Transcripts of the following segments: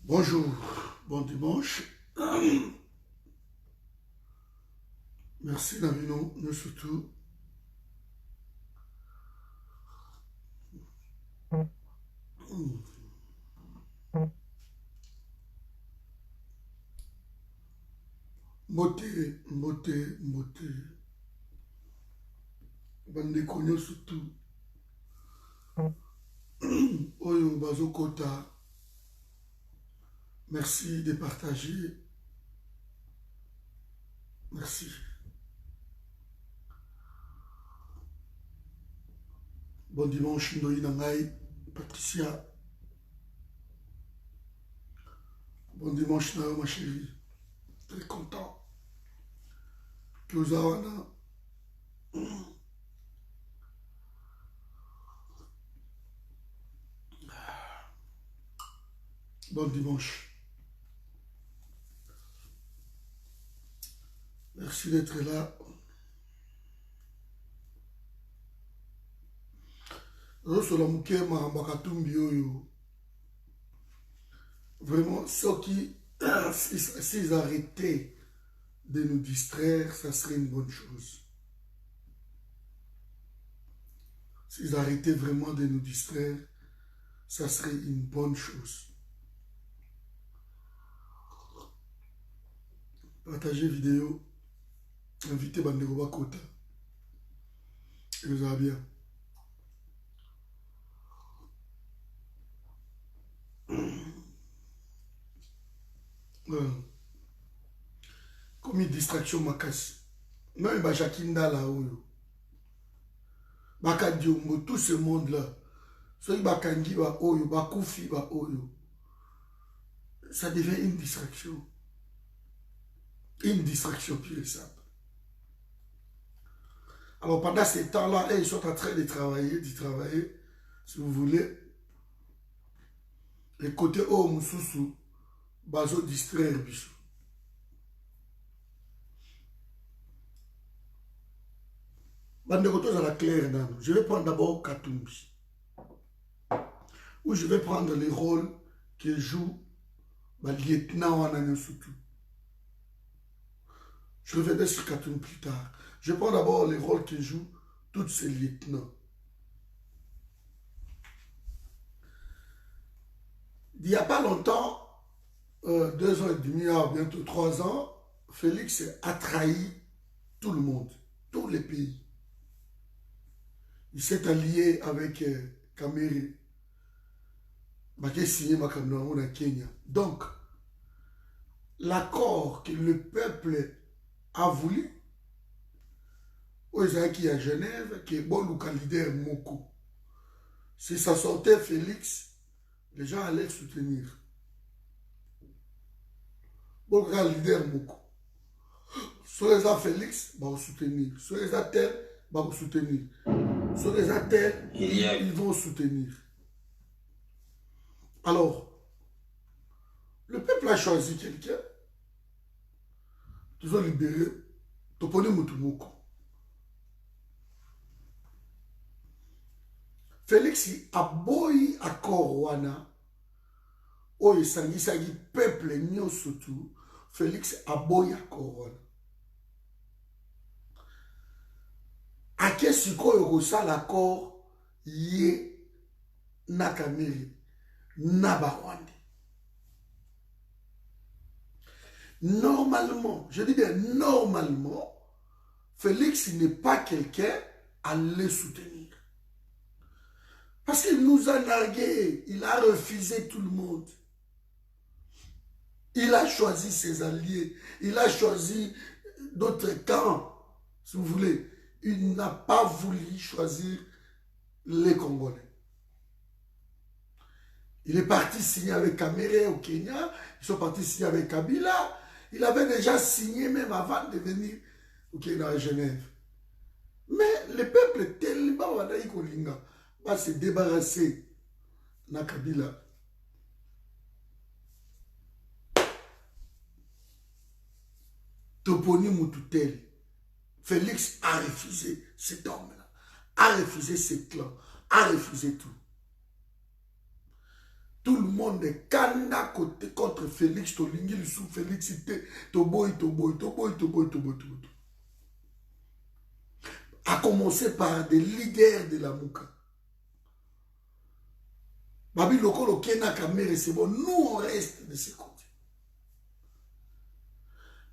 Bonjour, bon dimanche. Merci Navino, nous surtout. Mbote, mbote, mbote. Bande konyo surtout. Oyo Bazokota. Merci de partager. Merci. Bon dimanche, Ndoyi Nangai, Patricia. Bon dimanche, Nao, ma chérie. Très content. Kyozawana. Bon dimanche. Merci d'être là. Rosolamuke Mahambakatumbi Oyo. Vraiment, ceux qui, s'ils arrêtaient de nous distraire, ça serait une bonne chose. S'ils arrêtaient vraiment de nous distraire, ça serait une bonne chose. Partagez vidéo, invitez Bandego Bakota. Et vous allez bien. Comme une distraction makasi. Même Bajakinda là haut. Bakadiongo, tout ce monde-là. Soit Bakangi ba oyo, Bakoufi ba oyo. Ça devient une distraction. Une distraction pure et simple. Alors pendant ces temps-là, ils sont en train de travailler, si vous voulez. Et côté oh Moussousou, bazo distraire biso. Bandekoto à la claire dans. Je vais prendre d'abord Katumbi. Où je vais prendre les rôles que joue le lieutenant Wanane Soutou. Je reviendrai sur Katumbi plus tard. Je prends d'abord les rôles que jouent tous ces lieutenants. Il n'y a pas longtemps, 2 ans et demi, bientôt 3 ans, Félix a trahi tout le monde, tous les pays. Il s'est allié avec Kamere. Il a signé Makamouana à Kenya. Donc, l'accord que le peuple a voulu, aux qui à Genève, qui est bon leader Moko. Si ça sortait Félix, les gens allaient soutenir. Bon leader Moko. Soit les a Félix, bah vous soutenir. Soit les a tel, bah vous soutenir. Soit les a tel, ils vont soutenir. Alors, le peuple a choisi quelqu'un. Ils ont libéré Topone Mutumoko. Félix a boyi accord wana. Oye sangi peuple nyo surtout. Félix a boyi accord wana. Ake sikoyo kosa l'accord ye nakamiri nabawandi. Normalement, je dis bien normalement, Félix n'est pas quelqu'un à le soutenir. Parce qu'il nous a nargués, il a refusé tout le monde. Il a choisi ses alliés, il a choisi d'autres camps, si vous voulez. Il n'a pas voulu choisir les Congolais. Il est parti signer avec Kamere au Kenya, ils sont partis signer avec Kabila. Il avait déjà signé même avant de venir au Kenya à Genève. Mais le peuple est tellement va se débarrasser de Kabila. Toponi Mututel. Félix a refusé cet homme-là, a refusé ce clan, a refusé tout. Tout le monde est kanda côté contre Félix, Tolingil sous Félix, Toboy. A commencé par des leaders de la Mouka. Babi Lokolo Kena Kamere, c'est bon, nous on reste de ce côté.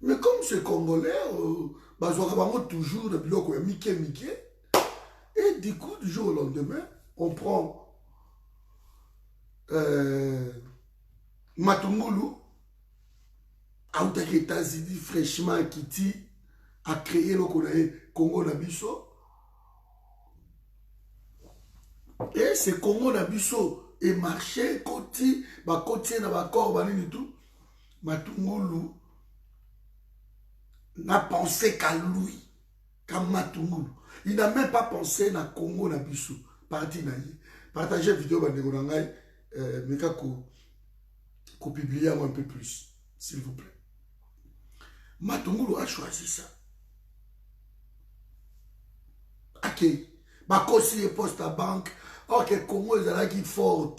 Mais comme ces Congolais, toujours de biloko Mike. Et du coup, du jour au lendemain, on prend Matungulu, Aoutaki États-Unis, fraîchement Kiti, a créé le Congo Nabiso. Et ce Congo Nabiso est marché, Koti, Koti, Nabakor, Banini tout. Matungulu n'a pensé qu'à lui, qu'à Matungulu. Il n'a même pas pensé na Congo Nabiso. Parti naïe. Partagez la vidéo, mais qu'on publie un peu plus, s'il vous plaît. Matungulu a choisi ça. Ok. Bakosi poste à banque. Ok, Congo est là qui fort.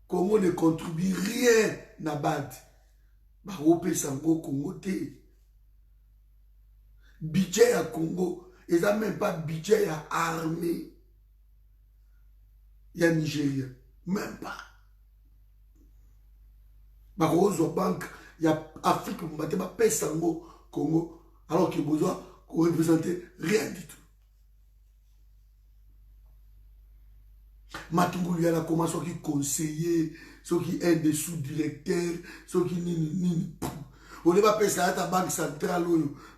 Congo ne contribue rien na bad. Barope sango Congo te. Budget à Congo. Ils n'ont même pas budget à armée. Il y a Nigeria. Même pas. Barozo banque. Il y a Afrique. Il y a Pesango Congo. Alors qu'il y a besoin de représenter rien du tout. Matungulu a commencé à conseiller, ceux qui aident des sous-directeurs, ceux qui ni. On ne va pas payer ça à la banque centrale,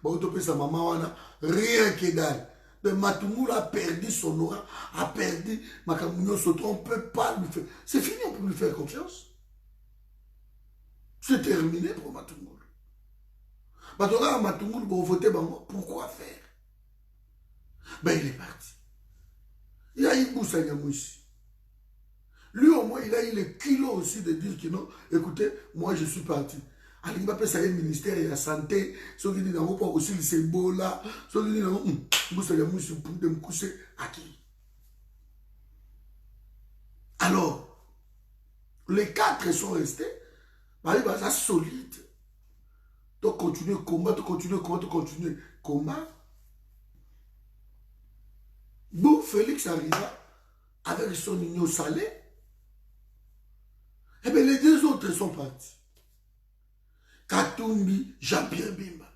on va payer ça à maman, rien que dalle. Mais Matungulu a perdu son aura, a perdu Makamounio Sotron, on ne peut pas lui faire. C'est fini, on peut lui faire confiance. C'est terminé pour Matungulu. Matungulu, pour voter, pourquoi faire? Ben, il est parti. Il a eu Moussa Nyamouchi. Lui, au moins, il a eu le kilo aussi de dire que non, écoutez, moi, je suis parti. Alors, il va passer à un ministère de la santé, ceux qui disent, non, pas aussi le symbole là, ceux qui disent, non, Moussa Nyamouchi, pour me coucher à qui? Alors, les 4 sont restés, bah, ça solide. Donc, continuer combat, continuer combat. Bon, Félix arriva avec son union salée. Eh bien, les 2 autres sont partis. Katumbi, Jean-Pierre Bemba.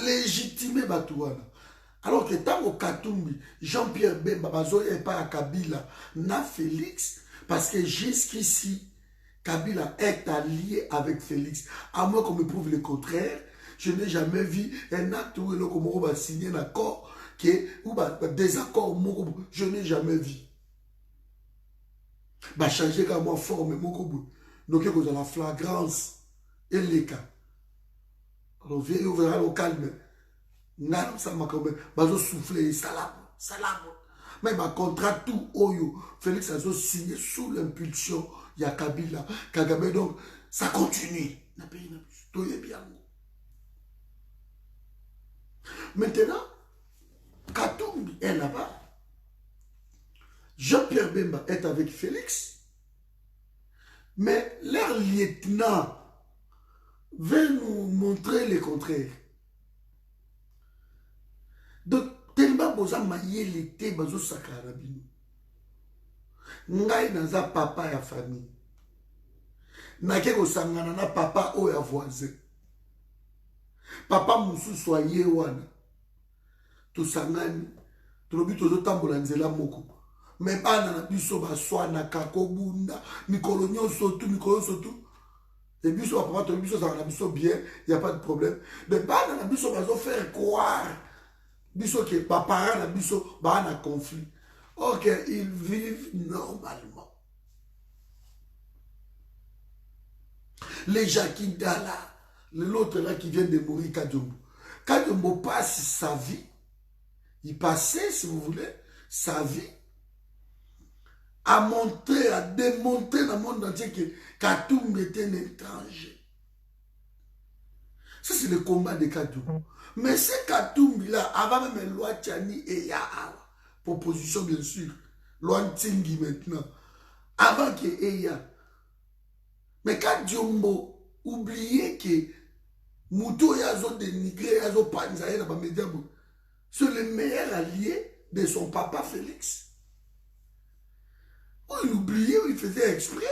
Légitimé Batouana. Alors que tant que Katumbi, Jean-Pierre Bemba, n'est pas à Kabila, n'a Félix, parce que jusqu'ici, Kabila est allié avec Félix. À moins qu'on me prouve le contraire, je n'ai jamais vu un acte où on va signer un accord, ou des accords, je n'ai jamais vu. Changer comme moi forme donc il y a la flagrance et les cas. Alors on verra le calme. Non, ça m'a comme souffler salam. Mais ma contrat tout oyo Félix a signé sous l'impulsion il y a Kabila Kagame, donc ça continue. Tout est bien. Maintenant, Katumbi est là-bas. Jean-Pierre Bemba est avec Félix, mais leur lieutenant veut nous montrer le contraire. Donc, tellement boza mayele te bazo sakara bino. Ngai naza papa ya famille. Nake ko sangana na papa o ya voisin. Papa mususu aye wana. To sangani, trobi tozo tambola nzela moko. Mais bana na biso baswana kakobunda mikolo nyonso tu et biso papa to biso ça na biso bien, il y a pas de problème. Mais bana na biso bazo faire croire biso que papa na biso bana conflit. OK, ils vivent normalement. Les Jackie Dala, l'autre là qui vient de mourir, Kadjombo passe sa vie, il passait, si vous voulez, sa vie à montrer, à démontrer dans le monde entier que Katumbi était un étranger. Ça, c'est le combat de Katumbi. Mais c'est Katumbi là, avant même loi Tchani et Yahawa, proposition bien sûr, loi Ntingi maintenant, avant que Eya. Mais quand Diombo oubliait que Mouto Yazo dénigré, Yazo Panzaï, c'est le meilleur allié de son papa Félix. Il oubliait, il faisait exprès.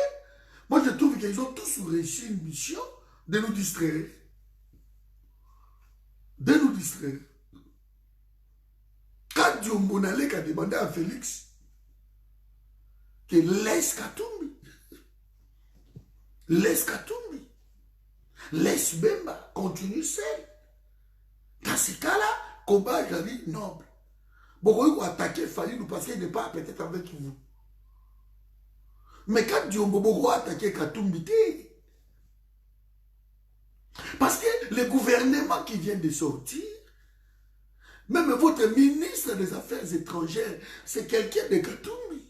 Moi, je trouve qu'ils ont tous réussi une mission de nous distraire. De nous distraire. Quand Diombo n'allait qu'à demander à Félix que laisse Katumbi. Laisse Katumbi. Laisse Bemba. Continue seul. Dans ce cas-là, combat, j'ai dit, noble. Beaucoup vont attaquer Fayulu parce qu'il n'est pas peut-être avec vous. Mais quand Diombo beaucoup attaqué Katumbi, parce que le gouvernement qui vient de sortir, même votre ministre des Affaires étrangères, c'est quelqu'un de Katumbi.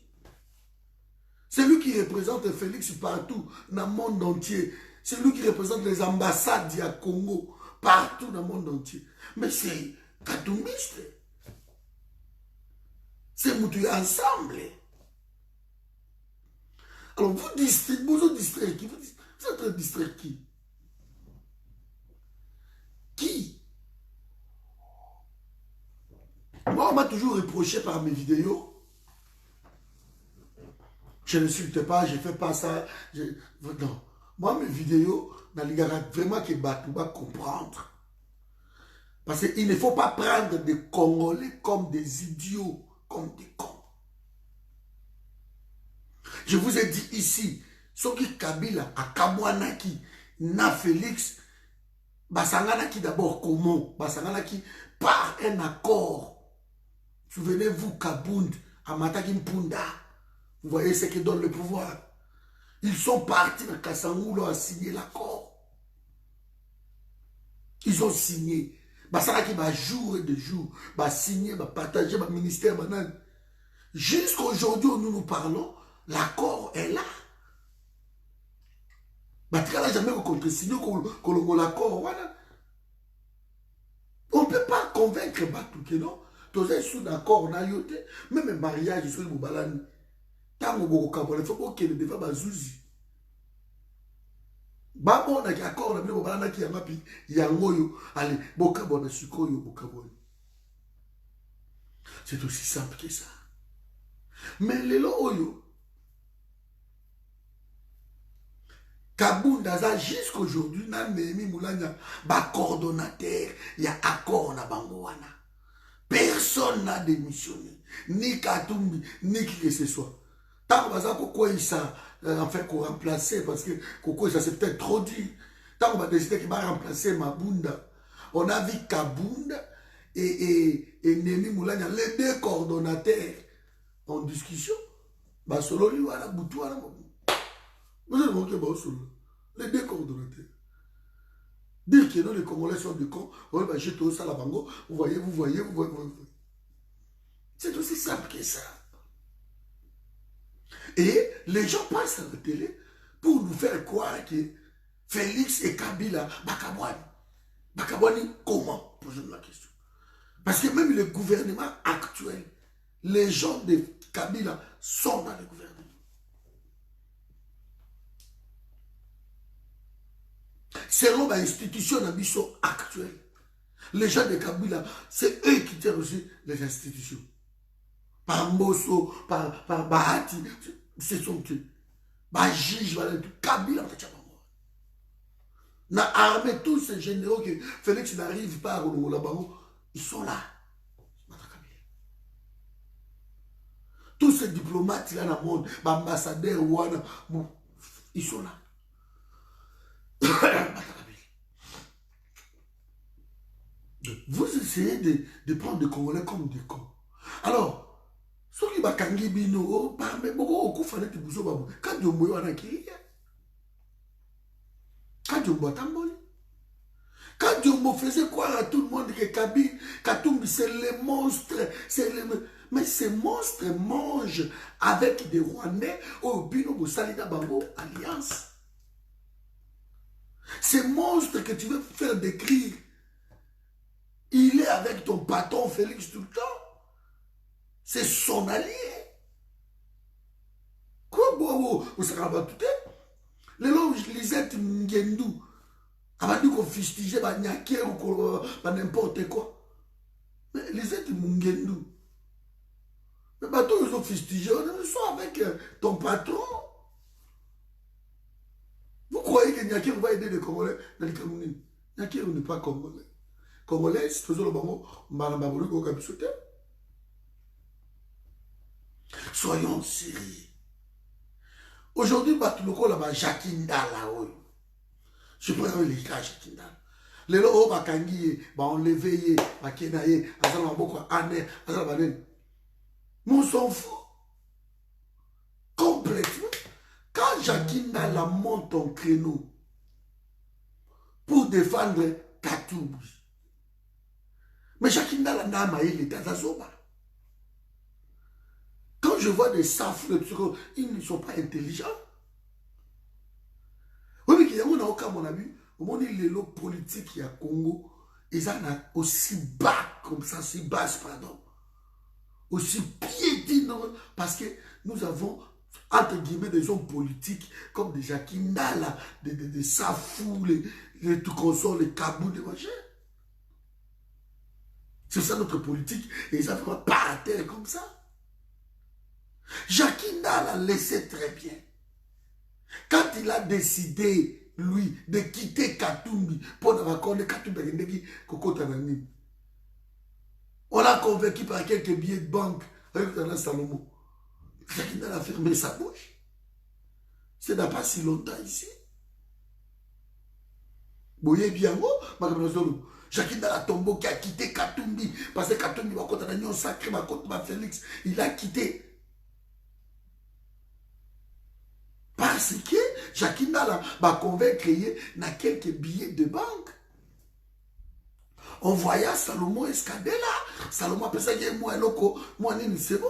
C'est lui qui représente Félix partout dans le monde entier. C'est lui qui représente les ambassades du Congo partout dans le monde entier. Mais c'est Katumbiste. C'est Moutou ensemble. Alors vous distraire qui? Vous êtes en train de distraire qui? Qui? Moi, on m'a toujours reproché par mes vidéos. Je n'insulte pas, je ne fais pas ça. Non. Moi, mes vidéos, il y a vraiment que Batou va comprendre. Parce qu'il ne faut pas prendre des Congolais comme des idiots, comme des cons. Je vous ai dit ici, Soki Kabila, à Kabwanaki, na Félix, Basanganaki d'abord comment? Basanganaki par un accord. Souvenez-vous, Kabound, Amataki Mpunda. Vous voyez ce qui donne le pouvoir. Ils sont partis dans Kassangoulo à signer l'accord. Ils ont signé. Basanganaki va jour et de jour, va signer, va partager, va ministère, banane. Jusqu'à aujourd'hui où nous nous parlons, l'accord est là. Batika n'a jamais contre-signé l'accord. On ne peut pas convaincre Batou que non. Tous les sous d'accord, on a yoté. Même le mariage, sur le Boubalani. Tant que vous avez fait que le débat bazouzi. Babo na accord na bilo Boubalani qui a mapi yangoyo. Allez, bokabona sukoyo bokabona. C'est aussi simple que ça. Mais les loyo. Kabound Aza jusqu'à aujourd'hui, n'a Némi Moulania, ba coordonnateur, il y a accord na Bangouana. Personne n'a démissionné, ni Katumbi, ni qui que ce soit. Tant que Koko Issa, enfin, qu'on remplacer, parce que Koko Issa c'est peut-être trop dur. Tant qu'on va décider qu'il va remplacer Mabunda, on a vu Kabound et Némi Moulania, les deux coordonnateurs en discussion. Bah, solo lui, voilà, Boutou, voilà, vous avez manqué les deux coordonnateurs. Dire que non, les Congolais sont des cons, on va jeter au salabango, vous voyez. C'est aussi simple que ça. Et les gens passent à la télé pour nous faire croire que Félix et Kabila, Bakabwani. Bakabwani, comment? Posez-nous la question. Parce que même le gouvernement actuel, les gens de Kabila sont dans le gouvernement. Selon l'institution actuelle, les gens de Kabila, c'est eux qui tiennent aussi les institutions. Par Mosso, par Bahati, ce sont eux. Par Jige, Kabila, on a armé tous ces généraux que Félix n'arrive pas à Rongo, ils sont là. Tous ces diplomates là dans le monde, ambassadeurs, ils sont là. Vous essayez de prendre des Congolais comme des cons. Alors, ceux qui bakangi bino, parmi beaucoup au fallait que vous soyez quand Diombo a naqué, quand Diombo a tamboli, quand Diombo faisait croire à tout le monde que Katumbi c'est les monstres, mais ces monstres mangent avec des Rwandais au Bino Boussalida Bango Alliance. Ces monstres que tu veux faire décrire, il est avec ton patron Félix tout le temps. C'est son allié. Quoi, vous savez tout. Les gens, Lisette Ngendou, avant de fustiger, ou n'importe quoi. Mais Lisette Ngendou, mais toi, ils ont fustigé, on soit avec ton patron. Vous croyez que Nyakir va aider les Congolais dans le Cameroun? Nyakir n'est pas Congolais. Congolais, c'est toujours le bon mot, soyons sérieux. Aujourd'hui, Batuloko là-bas, Jakinda là-haut. Je prends les cas Jakinda. Les lots, Bakangi, on l'éveille, Bakenaye, Azala Boko, Ane, Azala Banen. Mais on s'en fout. Complètement. Quand Jakinda la monte en créneau pour défendre Katumbi, mais Jakinda la nama, il est à Zoba. Quand je vois des safres, ils ne sont pas intelligents. Oui, mais il y a aucun mon ami, au moment où les lots politiques à Congo, ils sont aussi bas comme ça, aussi bas, pardon. Aussi piétinants, parce que nous avons, entre guillemets, des hommes politiques comme des Jakinda, des Safou, les tout consorts, les Kabou, les machins. C'est ça notre politique, et ils ne pas à terre comme ça. Jakinda l'a laissé très bien. Quand il a décidé, lui, de quitter Katumbi pour ne pas connaître Katumbi, on l'a convaincu par quelques billets de banque avec Tana Salomon. Jakinda a fermé sa bouche. C'est n'a pas si longtemps ici. Boye Biango, Jakinda a tombé qui a quitté Katumbi parce que Katumbi va contre l'union sacrée, va contre Félix. Il a quitté. Parce que Jakinda va convaincre na quelques billets de banque. On voyait Salomon Escadela. Salomon a pensé que moi, moi, c'est bon.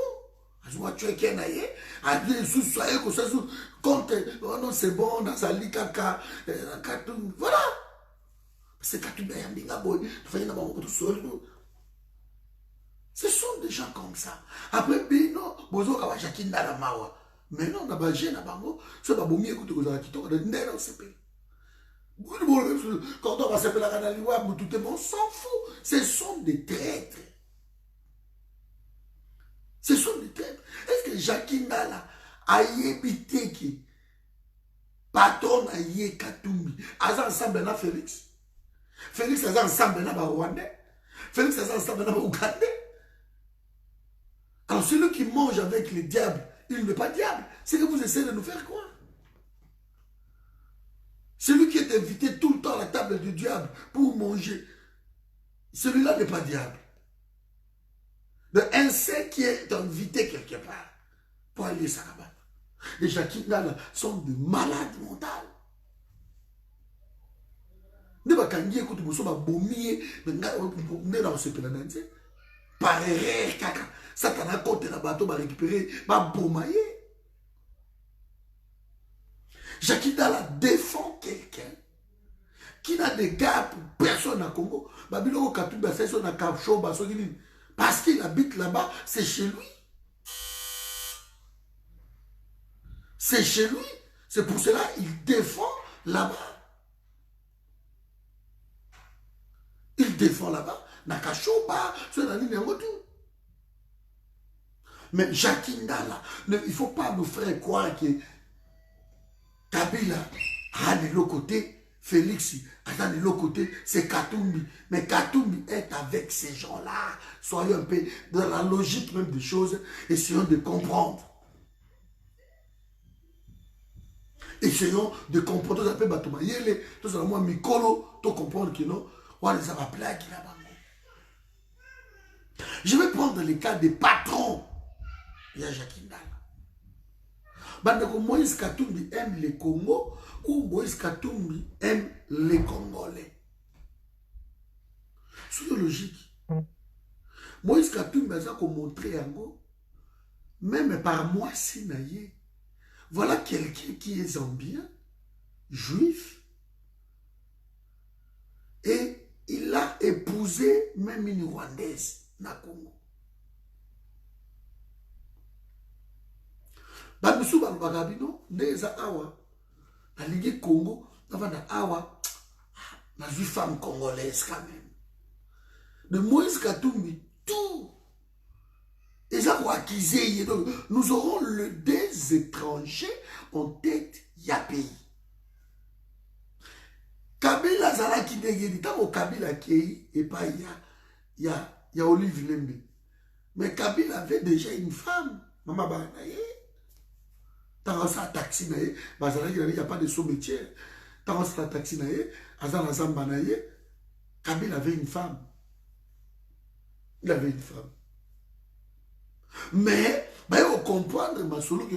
Je vois tu es qui est a dit sous-soyez que ça compte. Oh non, c'est bon, dans sa lit caca. Voilà. C'est Katumbi Yambinga Boy. Ce sont des gens comme ça. Après, Bino, Bozo Kawa Jakinda la Mawa. Mais non, on a bagé na bango, c'est pas bon mieux que tu as quitté, on a s'appelle. Quand on va s'appeler la canaliwa, on s'en fout. Ce sont des traîtres. Ce sont des traîtres. Est-ce que Jakinda là a évité qui patron a yé Katumbi, a ensemble na Félix. Félix a ensemble na Rwandais. Félix a ensemble na Ougandais. Alors celui qui mange avec les diables, il n'est pas diable. C'est que vous essayez de nous faire croire. Celui qui est invité tout le temps à la table du diable pour manger, celui-là n'est pas diable. Un seul qui est invité quelque part pour aller s'abattre. Les Jakinda sont des malades mentales. Ne pas kangi écoute vous sommes abomier ne dans ce plan d'anze par erreur kaka Satan a côté la bateau va récupérer va bomayer. Jakinda la défend quelqu'un qui n'a de gars pour personne à Congo. Babylon Katumba fait son akacho parce qu'il habite là-bas, c'est chez lui. C'est chez lui. C'est pour cela qu'il défend là-bas. Il défend là-bas. Nakachoba, c'est la ligne en retour. Mais Jakinda là, il ne faut pas nous faire croire que Kabila a de l'autre côté, Félix a de l'autre côté, c'est Katumbi. Mais Katumbi est avec ces gens-là. Soyons un peu dans la logique même des choses, essayons de comprendre. Essayons de comprendre. Tout ça peut battre Mayele, tout ça moi Mikolo, tout comprendre que non, on les a appelés là-bas. Je vais prendre les cas des patrons. Il y a Jakinda. Moïse Katumbi aime les Congo ou Moïse Katumbi aime les Congolais. C'est logique. Moïse Katumbi a montré en gros, même par moi, si naïe, voilà quelqu'un qui est zambien, juif, et il a épousé même une Rwandaise na Congo. Bamisu balobakabino, neza awa. La Ligue Congo, navanda awa. La vie femme congolaise quand même. De Moïse Katumbi, tout. Et ça va acquiser. Donc, nous aurons des étrangers en tête ya pays. Kabila Zala qui déguérit, tant au Kabila qui et pas il y a Olive Lembe. Mais Kabila avait déjà une femme. Maman Banaye. Tant ça taxi naye, Bazala il n'y a pas de sous-métier. Tant ça taxi naye, Azala Zambanaye, Kabila avait une femme. Il avait une femme. Mais, il faut comprendre Masolo que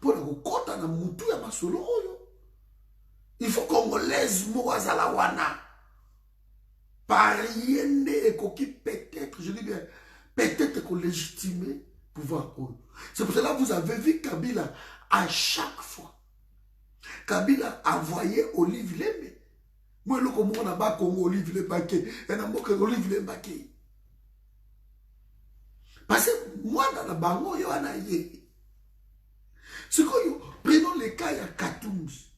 pour le côté na mutu ya Masolo, il faut qu'on laisse Moazala wana. Par rien et qui peut-être, je dis bien, peut-être qu'on légitime pouvoir. C'est pour cela que vous avez vu Kabila à chaque fois. Kabila envoyé Olive Lembe. Moi, je comprends pas Congo Olive Lembe. Et je comprends Olive Lembe. Parce que moi, dans la bango, il y a un aïe. Prenons le cas, il y a Katumbi.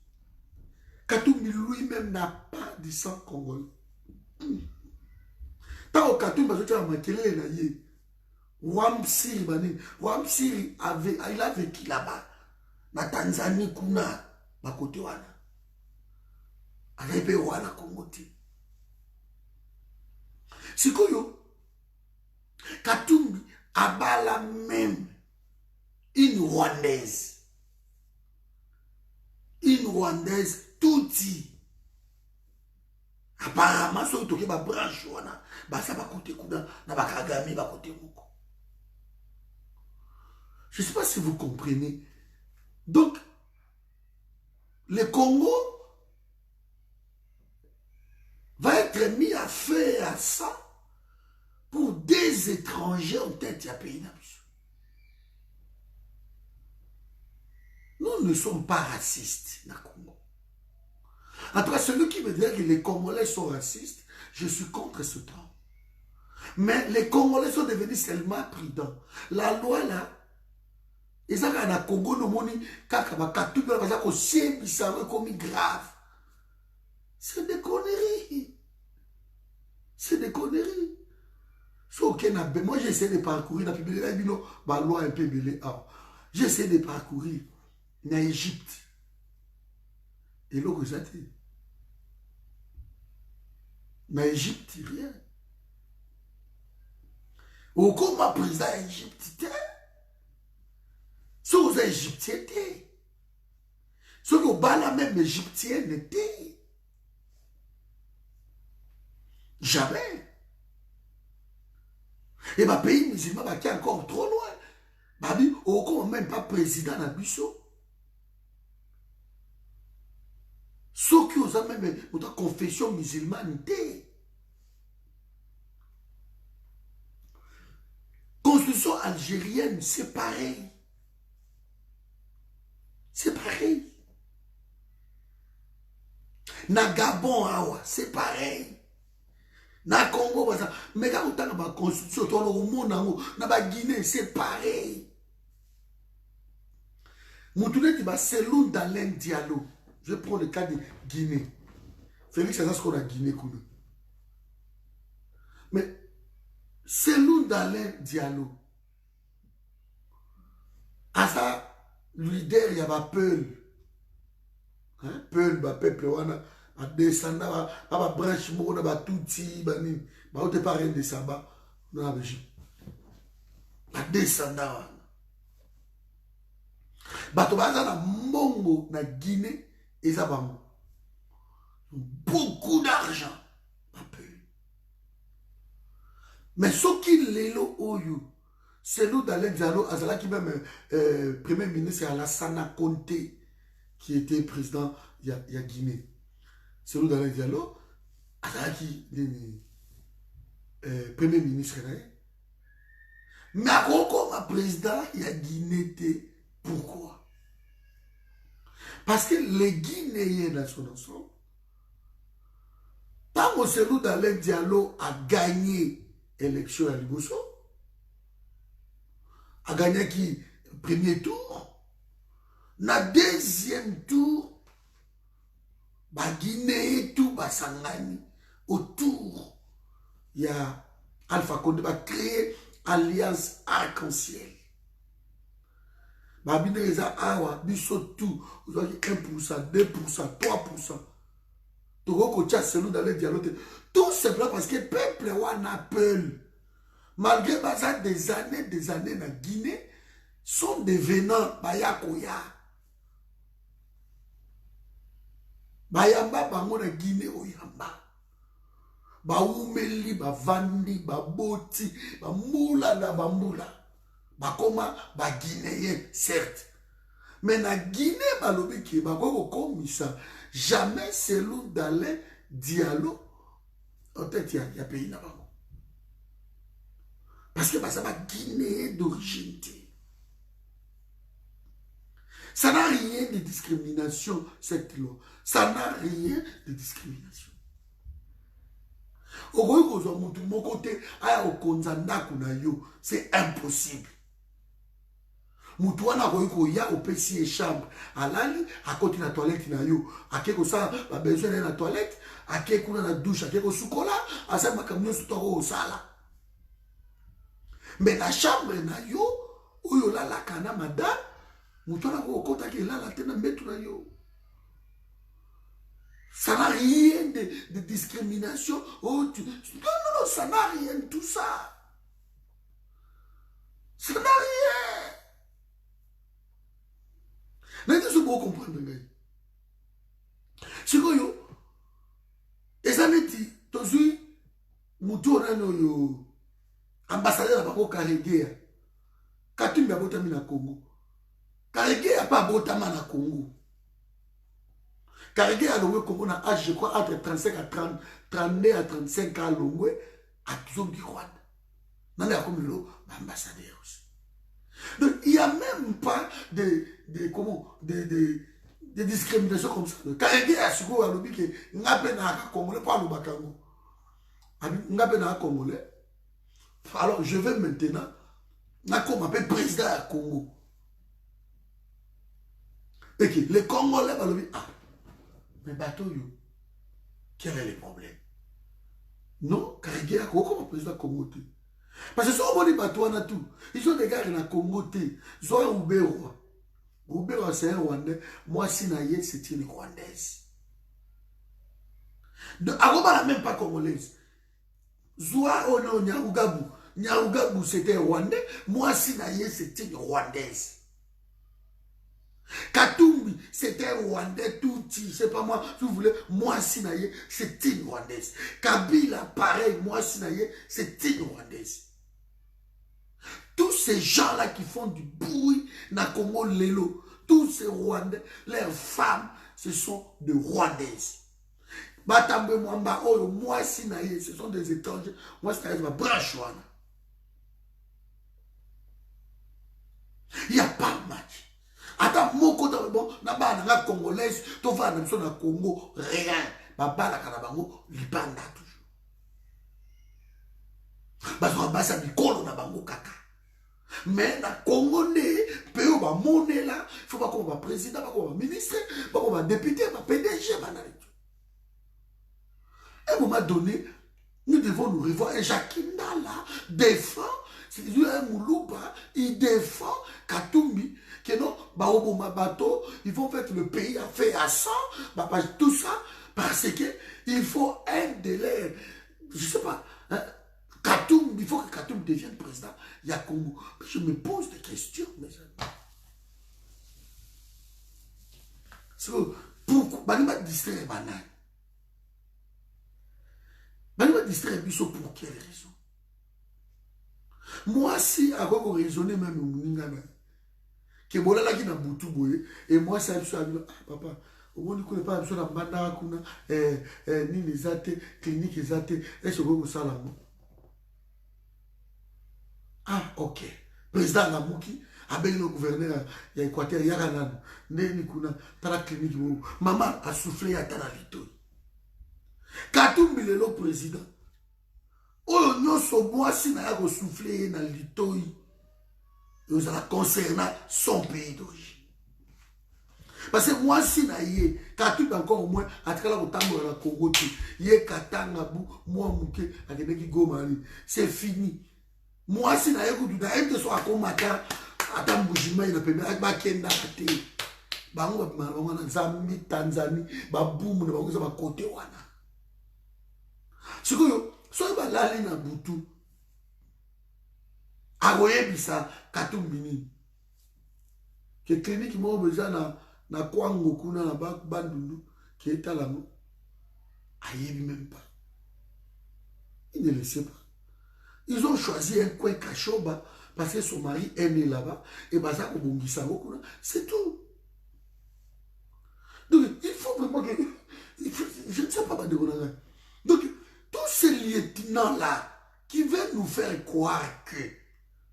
Katumbi lui-même n'a pas de sang congolais. Tant que Katumbi a dit Wamsiri il a vécu là-bas. Na Tanzanie, kuna, na côté wana. Alebe wana Kongoti. Sikoyo, Katumbi abala même une Rwandaise. Une Rwandaise touti. Apparemment, so toke ba branche wana, ba sa ba côté kuna, na ba Kagame ba côté moko. Je ne sais pas si vous comprenez. Donc, le Congo va être mis à faire à ça pour des étrangers en tête à pays. Nous ne sommes pas racistes dans le Congo. En tout cas, celui qui me dit que les Congolais sont racistes, je suis contre ce temps. Mais les Congolais sont devenus seulement prudents. La loi là, et ça, dans le Congo, nous avons dit que c'est comme grave. C'est des conneries. C'est des conneries. Moi, j'essaie de parcourir la loi un peu belée. J'essaie de parcourir en Égypte. Et là, vous êtes. En Égypte, rien. Au combat président égyptien. Si vous êtes égyptien, si vous êtes même égyptien, jamais. Et ma pays musulman qui est encore trop loin. Babi, au même pas président Nabusso. Ceux qui ont même une confession musulmane. Constitution algérienne, c'est pareil. C'est pareil. Na Gabon, c'est pareil. Na Congo, mais quand on a la constitution, na Guinée, c'est pareil. Moutounet, c'est l'un dans l'un dialogue. Je prends le cas de Guinée. Félix, c'est ça ce qu'on a Guinée. Mais c'est l'un dans l'un dialogue. À ça, le leader, il y a Peul. Peul, peuple, a descendant, a branche, a touti, a te parrain de Saba, dans la Belgique. A descendant. Bato baza na mbongo na Guinée, et ça va. Beaucoup d'argent. Mais ce qui l'élo oyo, c'est nous dans l'exalo, Azala qui même premier ministre Alassane Conté, qui était président il y a Guinée. C'est nous dans l'exalo, Azala qui premier ministre. Mais comme président, il y a Guinée. Pourquoi? Parce que les Guinéens dans son ensemble, tant que celui dans le dialogue a gagné l'élection à Liboso, a gagné qui premier tour. Na deuxième tour, ba Guinée tout ba sangani autour. Il y a Alpha Condé va créer Alliance Arc-en-Ciel. Ba bineza awa biso tout, vous avez 1%, 2%, 3%. Dans le dialogue. Tout simplement parce que le peuple a appel. Malgré des années dans Guinée, sont devenant Bayakoya. Bayamba bango na Guinée oyamba. Baoumeli, bavandi, baboti, bamboula na bamboula. Bakoma ba Guinéen, certes. Mais na Guinée, balobi ki bakoko komisa. Jamais selon dans les dialogues, en fait, il y a pays là-bas. Parce que ça va Guinée d'origine. Ça n'a rien de discrimination, cette loi. Ça n'a rien de discrimination. Mon côté, c'est impossible. Mutuana ko ya opesi chambre alali à côté la toilette na yo akeko ça ba besoin na toilette akeko na douche akeko sukola asa makamyo sutoko osala mais la chambre na yo oyo la kana madame mutuana ko kota ke la tena mbetu na yo. Ça n'a rien de discrimination. Oh, non, ça n'a rien de tout ça. Ça n'a rien. Mais tu peux comprendre. C'est quoi yo? Et ça me dit, tu as vu, Moutou yo ambassadeur de Bako Karégea. Katumbi a botami na Congo. Karégea n'a pas botama na Congo. Karégea a loué Congo na âge, je crois, entre 35 à 30, 32 à 35 ans loué à Kizombi Rwanda. Dans les comme l'ambassadeur aussi. Donc, il n'y a même pas de discrimination comme ça. Karégea a su qu'on a l'objet que n'a pas na Congolais, pas le Bakango. N'a pas na Congolais. Alors, je vais maintenant, n'a comme appelé président à Congo. Et que les Congolais va le dire, ah, mais bateau yo, quel est le problème? Non, Karégea, comment président Congo? Parce que si on dit bateau, on a tout. Ils ont des gars qui sont Congo. Ils ont un Oubérois. Oubérois, c'est un Rwandais. Moi, Sinaye, c'est une Rwandaise. Donc, Aroba n'a même pas Congolaise. Zoua, on a Nyarugabou. Nyarugabou, c'était un Rwandais. Moi, Sinaye, c'était une Rwandaise. Katumbi, c'était un Rwandais tout petit. C'est pas moi, si vous voulez. Moi, Sinaye, c'est une Rwandaise. Kabila, pareil. Moi, Sinaye, c'est une Rwandaise. Tous ces gens-là qui font du bruit dans Congo Lelo, tous ces Rwandais, leurs femmes, ce sont des Rwandaises. Batambe Mwamba, oh, moi, Sinaye, ce sont des étrangers. Moi, Sinaye, c'est ma branche. Il n'y a pas de match. Attends, mon côté, bon, na congolaise, tu vas dans le Congo, rien. Baba la Kanabango, Libanda toujours. Bazo basa mikolo na bango kaka. Mais na Congolais, pays ba monnaie là, il faut pas qu'on va président, pas qu'on va ministre, pas qu'on va député, pas PDG, banalité. À un moment donné, nous devons nous revoir. Et Jacquinda là défend, c'est un Moulouba, il défend Katumbi. Que non, Baoboma Bateau, ils vont faire le pays à faire à 100, tout ça, parce que il faut un délai, je sais pas, hein, Katoum, il faut que Katoum devienne président, il y a Congo. Je me pose des questions, mes amis. Pourquoi Banima distraire Banane? Banima distraire Bisso pour quelle raison? Moi, si, à quoi raisonner même au Mungana, que bon là qui n'a boutou boye et moi ça me soit ah papa on ne connaît pas besoin de banda kuna ni les athées cliniques les athées est-ce que vous ça là ah ok président Namuki avec le gouverneur il y a Équateur il y a Canada ni kuna tala clinique maman a soufflé à Tanalito Katumbi le président oh non so moi si na ya ko souffler na litoi Nous allons concernant son pays d'origine. Parce que moi, si naïe, quand tout encore au moins, à travers le temps de la Congo, yé katanga bou, moi mouké, à Québec Gomali, c'est fini. Moi, si naïe, tout naïe, que soit comme matin, à Tamboujima, il a permis, avec ma kenda kate, bango, bango, Zambie, Tanzanie, baboum, bango, ça va côté wana. Ce que yo, soit là, na Boutou, à Goyebisa, Katumbini, que clinique, moi, besoin na Kwango kuna na Bandundu qui est à l'amour. Aïe, même pas. Il ne le sait pas. Ils ont choisi un coin Kachoba parce que son mari est né là-bas et Baza Obongisango kuna. C'est tout. Donc, il faut vraiment que. Je ne sais pas de quoi. Donc, tous ces lieutenants-là qui veulent nous faire croire que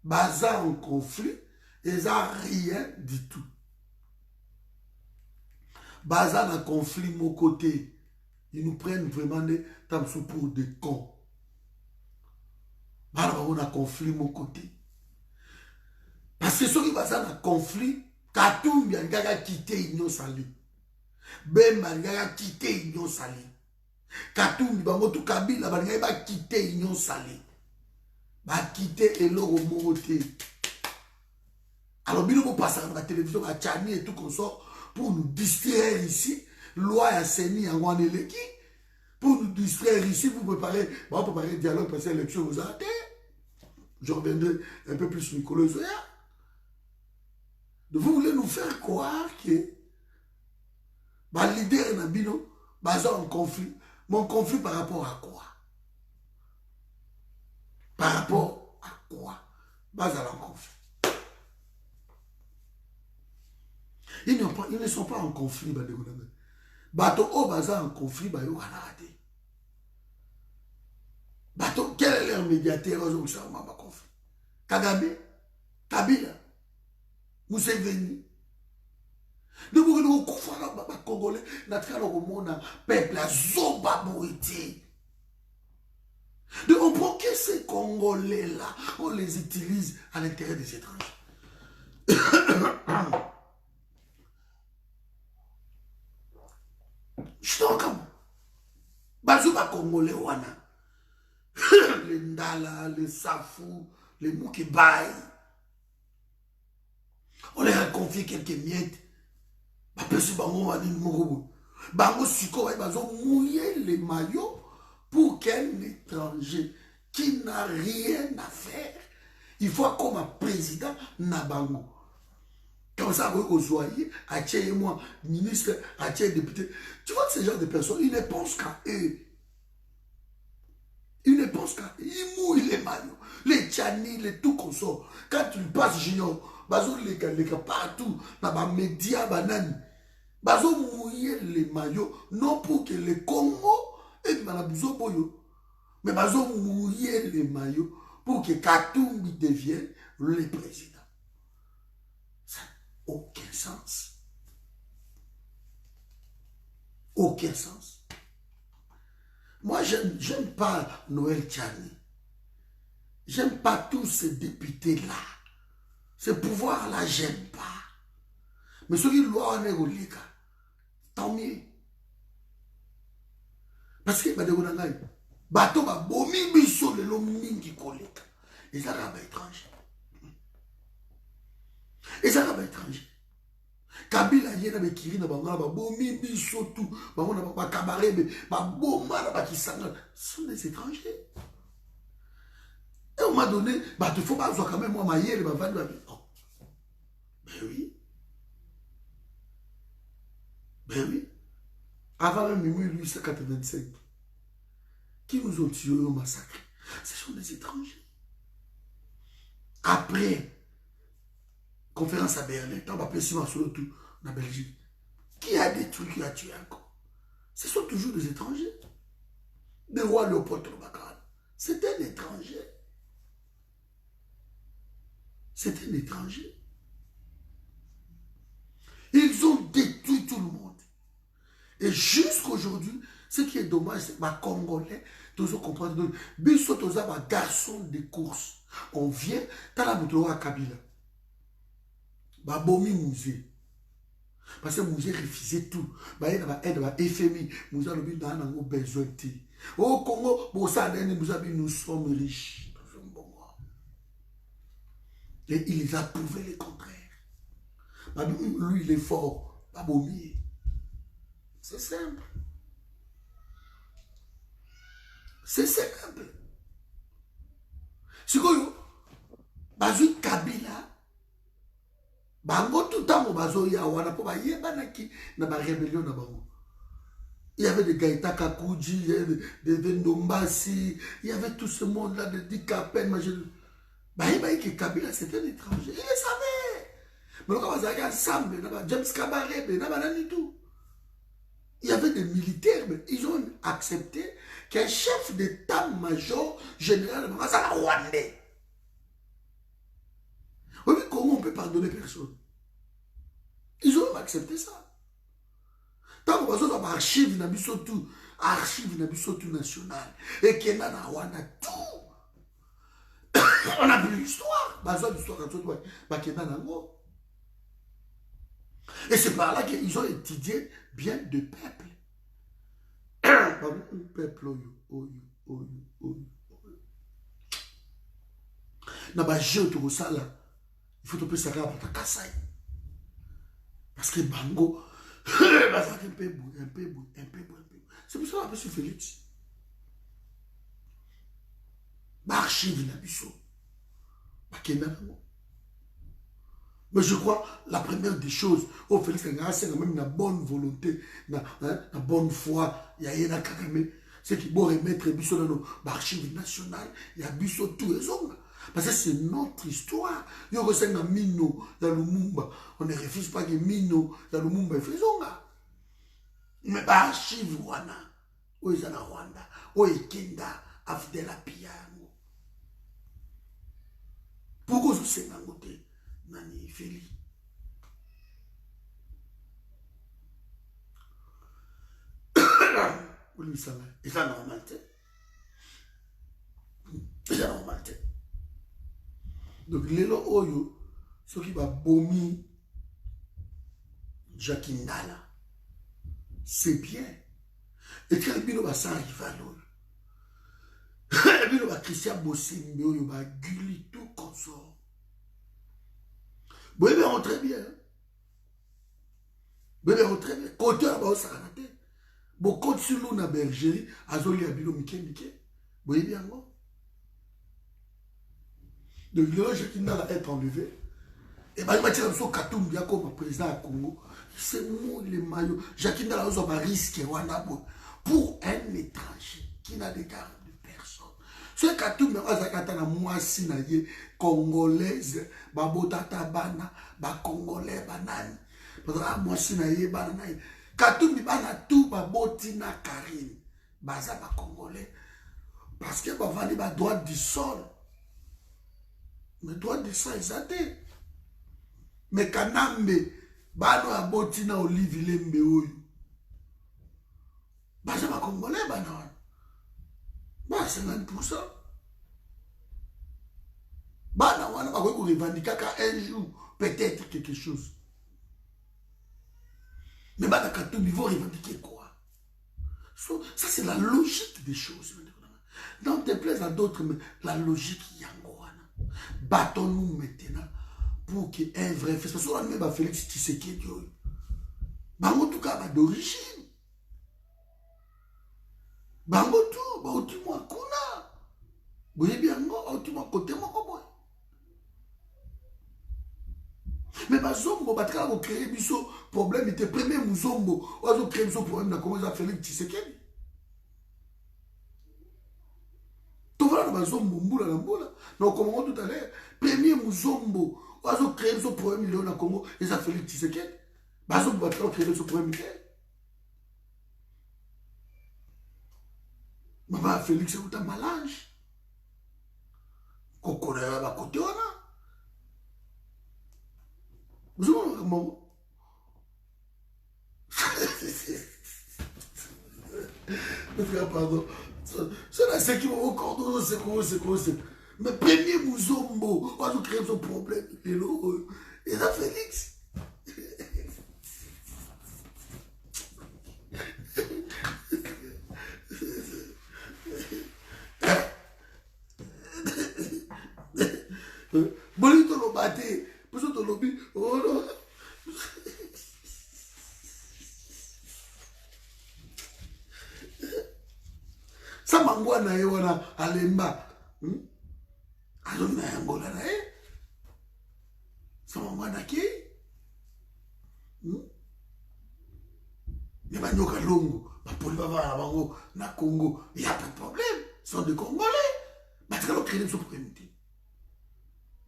Baza en conflit, ils n'ont rien du tout. Baza dans le conflit, mon côté, ils nous prennent vraiment des tamsou pour des cons. Baza on a conflit, mon côté. Parce que ceux qui Baza dans le conflit, Katoumbi a quitté l'Union Sali. Bemba a quitté l'Union Sali. Katoumbi, Bamotou Kabila a quitté l'Union Sali. Ba quitté Eloro Moroté. Alors, bien, vous passez à la télévision, à Tchani et tout comme ça. Pour nous distraire ici, loi à Seni en Waneleki, pour nous distraire ici, vous préparez, bon, préparer le dialogue parce que l'élection vous a été. Je reviendrai un peu plus sur Nicolas Zoya. Vous voulez nous faire croire que bah, leader Nabino, basé en conflit. Mon conflit par rapport à quoi? Par rapport à quoi? Basé en conflit. Ils ne sont pas en conflit. Bateau au bazar en conflit, ils ont raté. Bateau, quel est leur médiateur aux conflit? Kagame, Kabila, Museveni. Donc, nous avons les Congolais, notre peuple a zoba boité. Donc, on prend que ces Congolais-là, on les utilise à l'intérêt des étrangers. Je suis comme Bazouba Congolais wana. Les Ndala, les Safou, les Moukibaï. On leur a confié quelques miettes. Bango Siko, ils ont mouillé les maillots pour qu'un étranger qui n'a rien à faire, il faut comme un président Nabango. Comme ça, vous voyez, Aché et moi, ministre, Aché député. Tu vois, ce genre de personnes, ils ne pensent qu'à eux. Ils ne pensent qu'à eux. Ils mouillent les maillots, les tchani, les tout comme ça. Quand tu passes, junior, bazo les gars partout, dans les médias, banane, bazo mouiller les maillots, non pour que les Congo et Manabuzo Boyo, mais bazo mouiller les maillots pour que Katumbi devienne le président. Aucun sens. Aucun sens. Moi, je n'aime pas Noël Tchani. J'aime pas tous ces députés-là. Ce pouvoir-là, j'aime pas. Mais ceux qui l'ont au Lika, tant mieux. Parce que, bateau va bomi biso le lomin qui collecte. Et ça va étranger. Et ça va étranger. Kabila yena bekiri na bangala ba bomi biso tout ba mona ba cabaret ba boma na ba kisanga, ce sont des étrangers. Et on m'a donné bah il faut pas quand même moi mailler ba vendre ba. Ben oui. Ben oui. Avant même 1885 qui nous ont tués au massacre, ce sont des étrangers. Après conférence à Berlin, tant va passer sur le tout en Belgique. Qui a détruit, qui a tué encore? Ce sont toujours des étrangers. Le roi Léopold Bacal, c'est un étranger. C'est un étranger. Ils ont détruit tout le monde. Et jusqu'aujourd'hui, ce qui est dommage, c'est que les Congolais, tous comprendre, Biso Toza, garçon de course. On vient dans la Moutouwa Kabila. Babomi musée. Parce que musée refusait tout. Il y a des FMI. Nous avons besoin de. Au Congo, nous sommes riches. Et il les a prouvé le contraire. Lui, il est fort. Babomi. C'est simple. C'est simple. Si vous avez Kabila, bango tout le temps, il y avait des Gaïta Kakouji, il y avait des Ndombasi, il y avait tout ce monde-là, de Dikapen, que Kabila c'était un étranger. Il le savait. Mais quand on a ensemble, James Kabarebe, il y avait des militaires, mais ils ont accepté qu'un chef d'état-major général de la Rwandais. Oui, mais comment on peut pardonner personne? Ils ont même accepté ça. Tant qu'on a archive tout national, et qu'il y a dans Rwanda tout. On a vu l'histoire. Et c'est par là qu'ils ont étudié bien de peuple. Peuple, na ba jeu to sala il faut te ça pour ta Kasai parce que bango un peu. C'est pour ça qu'on appelle sur Félix archive na biso bakenda nango. Mais je crois la première des choses au Félix c'est quand même la bonne volonté la bonne foi il y a Kagame c'est qui doit remettre biso dans nos archives nationales il y a biso tout les hommes. Parce que c'est notre histoire. Il y a un Mino dans le Lumumba. On ne refuse pas que Mino dans le Lumumba est faisant. Mais pas archive Rwanda. Où est la Rwanda? Où est Kenda? Afdel Apiyango. Pourquoi je sais pas côté Nani Feli? Oui, ça va. Et ça normalité. Et ça normalité. Donc, Lelo Oyo, ce qui va bomi Jakindala, c'est bien. Et quand il va s'arriver à l'eau, il va Christian Bossimbe, il va Guli, tout consort. Bon, il va rentrer bien. Il va rentrer bien. Côté là, il va s'arrêter. Bon, quand sur l'eau, na bergerie, Azoli Abilo Mike. Bon, il va bien. Donc, le Jakindala être enlevé. Et bien, il m'a dit que Katoum, comme président à Congo, c'est moi le maillot. Jakindala a un risque pour un étranger qui n'a de garde de personne. Ce Katoum, moi, si congolaise, babotata bana, congolais banani. Parce que moi, si banani. Katoum, bana tout, babotina karine. Baza congolais. Parce que bavandi ba droit du sol. Mais droit de ça, ils ont. Mais Kanambe, bano abotina Olivier Lembe oyo. Baza ba congolais banan. Ba 50%. Bana wana ba ko revendiquer un jour peut-être quelque chose. Mais bana Katoum ils vont revendiquer quoi? So, ça c'est la logique des choses. Non, te plaise à d'autres, mais la logique yangoana. Battons-nous maintenant pour qu'il y ait un vrai fait. Parce qu'on a même Félix Tshisekedi. En tout cas, d'origine. Bango tout, bango moi kuna. Vous voyez bien, bango moi côté moi. Mais bazombo, batka va créer biso problème. Il était premier muzombo. On va créer biso problème. On a commencé à Félix Tshisekedi. Donc, comme on tout à l'heure, premier Mouzombo, on a créé ce problème, il y a Congo, et ça fait le Tshisekedi. Bazo va créer ce problème. Maman Félix, c'est un malage. Qu'on connaît à côté, on a. Vous avez comment? Pardon. C'est ce qui m'a encore c'est quoi. Mais premier Mouzombo, on a créé ce problème. Et ça, Félix. Bolito lo bate. Pour ça, lobby. Oh non. Ça mangwa na ye wana alemba. Alors na yangola na ye. Ça mangwa na ki. Ne banyoka longo. Ba poli ba va bango na Congo. Il y a pas de problème. Ce sont des Congolais. Ba tika créer ce problème.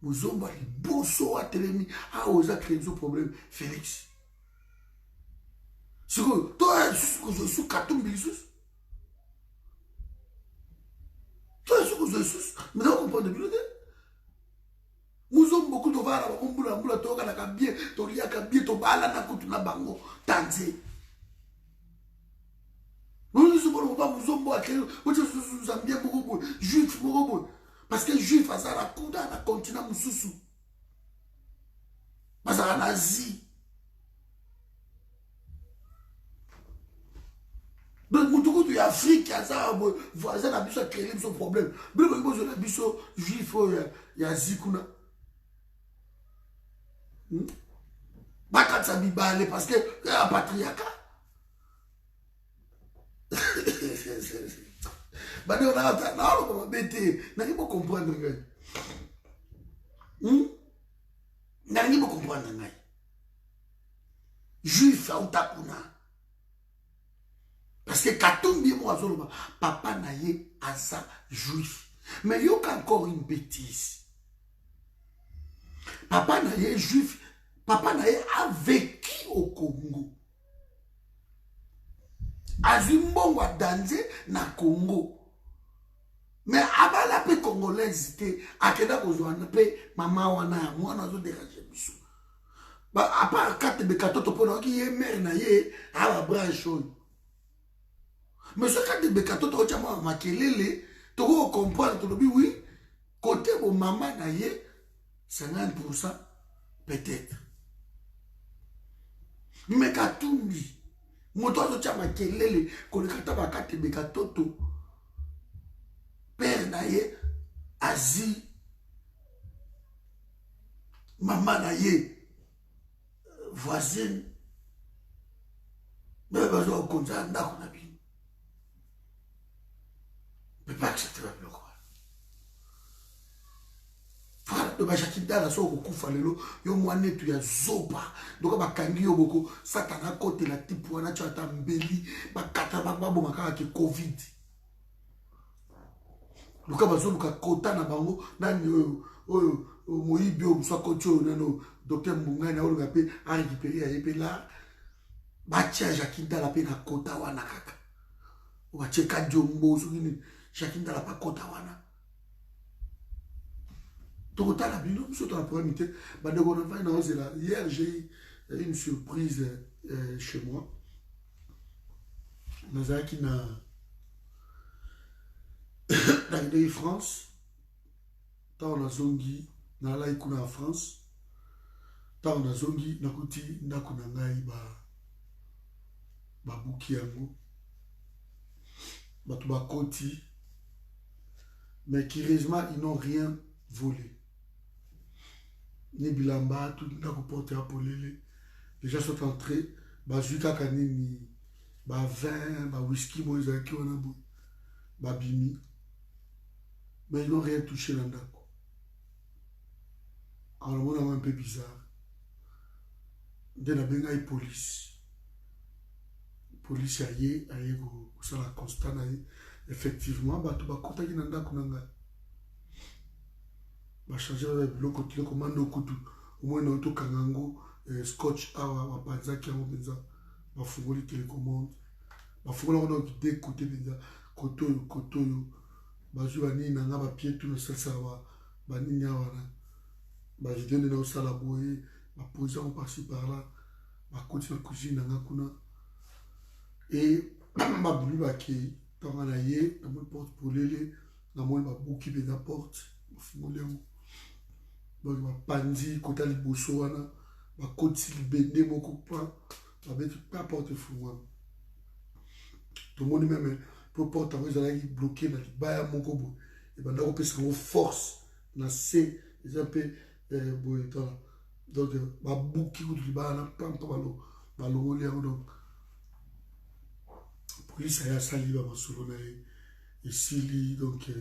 Muzomba li boso a telemi a osa créer ce problème Félix. C'est que toi je suis Katumbi Jesus. Toi je suis mais on comprend de bien. Muzomba beaucoup de vara ba mbula mbula to kana ka bien to lia ka bien to bala na kutu na bango tanze. Nous sommes pas Muzomba créer vous Zambia beaucoup juif beaucoup. Parce que les juifs, ils ont un continent Moussoussou. Ils ont en Asie. Donc, nous sommes en Afrique, ils ont voisin qui a créé ce problème. Mais nous sommes en juif, il y a Zikouna. Parce que il y a un patriarcat. Bah on a bêté, n'a pas comprendre. N'a pas comprendre. Juif à Outakuna. Parce que Katumbi moi papa naye asa juif. Mais il y a encore une bêtise. Papa naye juif, papa naye a vécu au Congo. Azimbongo a dansé na Congo. Mais avant la paix congolaise, à Keda Kozouana, maman wana, moi, on a dérangé. Bah, à part 4 de 14 pour qui est mère naïe, à la branche. Mais ce 4 de 14, tu as moi, makelele, tu vas comprendre, tu vas dire oui, côté de maman naïe, 50%, peut-être. Mais Katumbi, moi, tu as makelele, quand le 4 de 14, père naïe, Asie, maman naïe, voisine, mais je vais vous dire, je ne peux pas accepter le quoi. Voilà, je vais la soeur au Koufalelo, yo moine tu ya zoba, donc ba kangi yo boko, satana côté la type wana tu ata mbeli, ba kata ba bo makaka ki Covid. Luka bazo luka kota na bango nani oyo moyibi o so kocho nano docteur Mbunga na olo ngape a récupérer a yepe là ba tia Jakinda la pe na kota wana kaka. O ba cheka jombo so ni Jakinda la pa kota wana. Donc la bino so to la première minute ba de on va na là. Hier j'ai eu une surprise chez moi. Nazaki na dans France, tant on a zongi, na la ikuna en France, tant on a zongi, na kuti na kuna ngai ba buki yango, ba tuba koti, mais curieusement ils n'ont rien volé. Ni bilamba, tout na porté à polele, les gens sont entrés, ba juka kanini, ba vin, ba whisky, moi ils ont qui on a bou, ba bimi. Mais ils n'ont rien touché là dedans. Alors, moi, c'est un peu bizarre. Dès la benga et police. Police aïe, ça la constat, effectivement, bah, tout va compter qu'il n'a pas bah, changer le côté, le commande au couteau. Au moins, on a tout kangango, scotch, awa, panza, qui a un benza, bah, fourreau, les télécommandes. Bah, fourreau, on a des côtés, benza, koto, bazu bani nanga ba pied tout le sasa wa bani nyawana ba jidene na osala boye ba position par-ci par-là ba côté na cuisine nanga kuna et ba bulu ba ki tanga na ye na mo porte pour lele na mo ba buki be na porte ba fumole mo donc bapandi kota liboso wana bakoti libende moko pa babeti pa porte fungwama tomoni meme po porte yango ezalaki bloqué na libaya moko boye ebanda kopesa yango force na se eza mpe boye tala donc babuki kutu libaya na pampa balongoli yango donc polise aya asali bamasolo na ye esili donc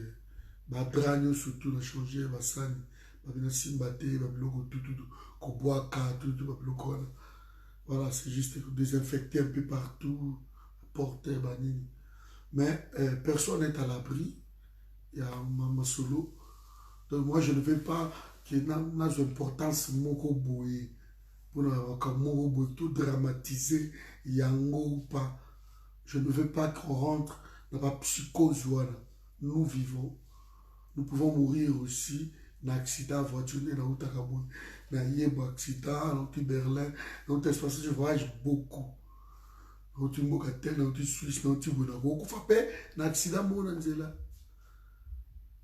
badra nyonso tu na change basani babina simba te babiloko tututu kobwaka tutu babiloko wana voilà c'est juste désinfecter un peu partout porter banini mais personne n'est à l'abri il y a masolo donc moi je ne veux pas que na importance moko boye pour moko boye tout dramatiser yango ou pas je ne veux pas qu'on rentre dans la psychose voilà nous vivons nous pouvons mourir aussi dans accident voiture dans Otakabou dans Yébo accident dans Berlin dans l'espace je voyage beaucoup dans Mokatel dans Suisse dans Tibouda beaucoup frappé dans accident mon anzela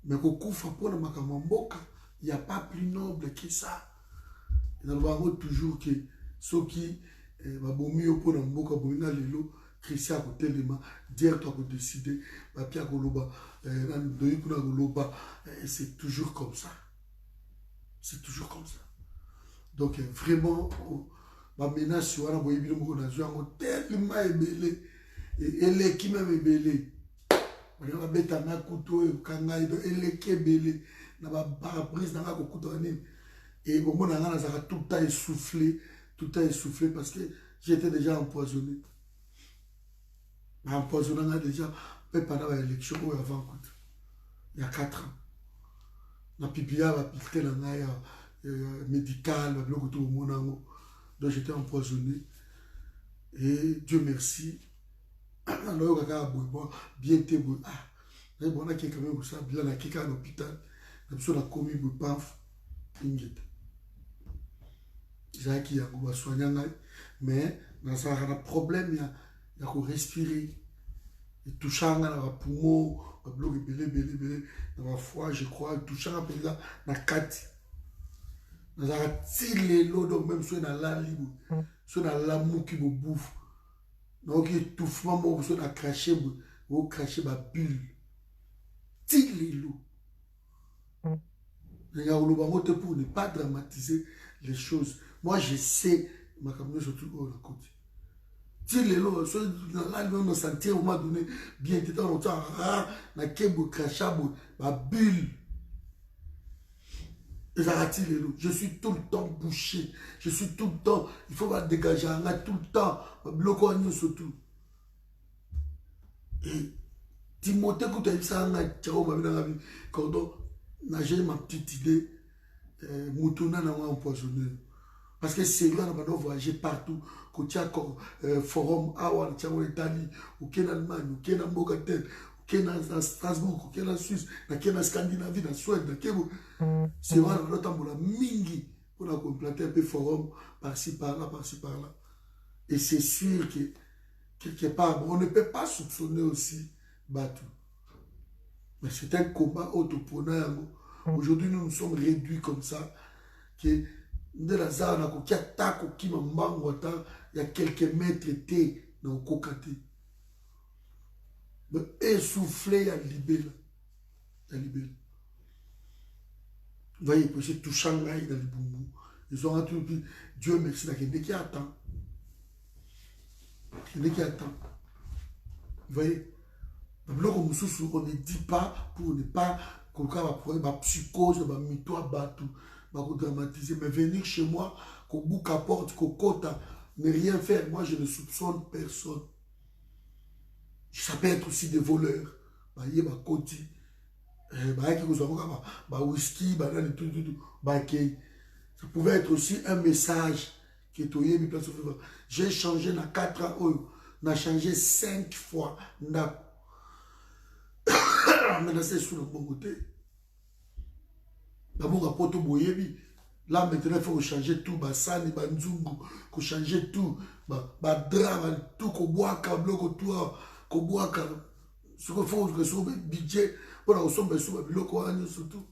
mais beaucoup frappé dans Makamamboka il n'y a pas plus noble que ça dans le bango toujours que ceux qui babomi opo na mboka bomina lelo Christian a côté de moi, dire toi que décider, Papia Goloba, Goloba, c'est toujours comme ça. C'est toujours comme ça. Donc vraiment, ma menace sur la boye biloko na zo tellement ébélé et elle est qui même ébélé. On a bêta na couteau et kanga elle est qui ébélé na ba paraprise na ko couteau ni et bon mon na ça tout le temps essoufflé parce que j'étais déjà empoisonné. Empoisonné déjà pendant l'élection avant il y a 4 ans. La pipia va piquer la naïa médicale, donc j'étais empoisonné. Et Dieu merci. Alors, bien été, ah, bon, là, quelqu'un même ça, bien, là, quelqu'un à l'hôpital, on a commis le paf, j'ai qui a soigné, mais dans un problème, il y a respirer. Et touchant dans le poumon, dans la foie, je crois, touchant un peu dans la carte. Dans la tille l'eau, donc même sur la libre, sur l'amour qui me bouffe. Donc, étouffement, sur la cracher, vous crachez ma bulle. Tille l'eau. Pour ne pas dramatiser les choses. Moi, je sais, ma caméra surtout au côté. Tille l'eau, sur la libre, on sentir au moment donné, bien, tu dans le temps, na kebo, crachabo, ma bulle. Je suis tout le temps bouché. Je suis tout le temps. Il faut pas dégager tout le temps. Bloquer surtout. Et Timothée, quand tu as dit ça, quand j'ai ma petite idée, Moutouna n'a pas empoisonné. Parce que c'est là, on a voyagé partout. Quand tu as forum, Awan, tu as en Italie, ou en Allemagne, ou en Mogatel, dans Strasbourg, en Suisse, en Scandinavie, en Suède, c'est vrai, on a mingi pour implanter un peu forum par-ci, par-là, par-ci, par-là. Et c'est sûr que quelque part, on ne peut pas soupçonner aussi Batou. Mais c'est un combat autopreneur. Aujourd'hui, nous nous sommes réduits comme ça. Que de la zone, il y a quelques mètres dans le cocaté. Mais essoufflé, il y a libéré. Vous voyez, c'est tout Shanghai dans les boumous. Ils ont entendu, Dieu merci, il y a qui attend. Il y a qui attend. Vous voyez, on ne dit pas pour ne pas quelqu'un va prendre ma psychose, ma mytho, ma dramatiser. Mais venir chez moi, qu'on boucle à porte, qu'on côte, ne rien faire. Moi, je ne soupçonne personne. Ça peut être aussi des voleurs. Il y a des côtés. Whisky, ça pouvait être aussi un message qui est au place. J'ai changé dans 4 ans, on a changé 5 fois. Maintenant, c'est sur le bon côté. D'abord, là, maintenant, il faut changer tout. Sani, Banzungu, il faut changer tout. Drama, tout, Koboaka, bloc, tout, Koboaka. Ce qu'il faut, c'est que ce budget. Pour la somme, surtout.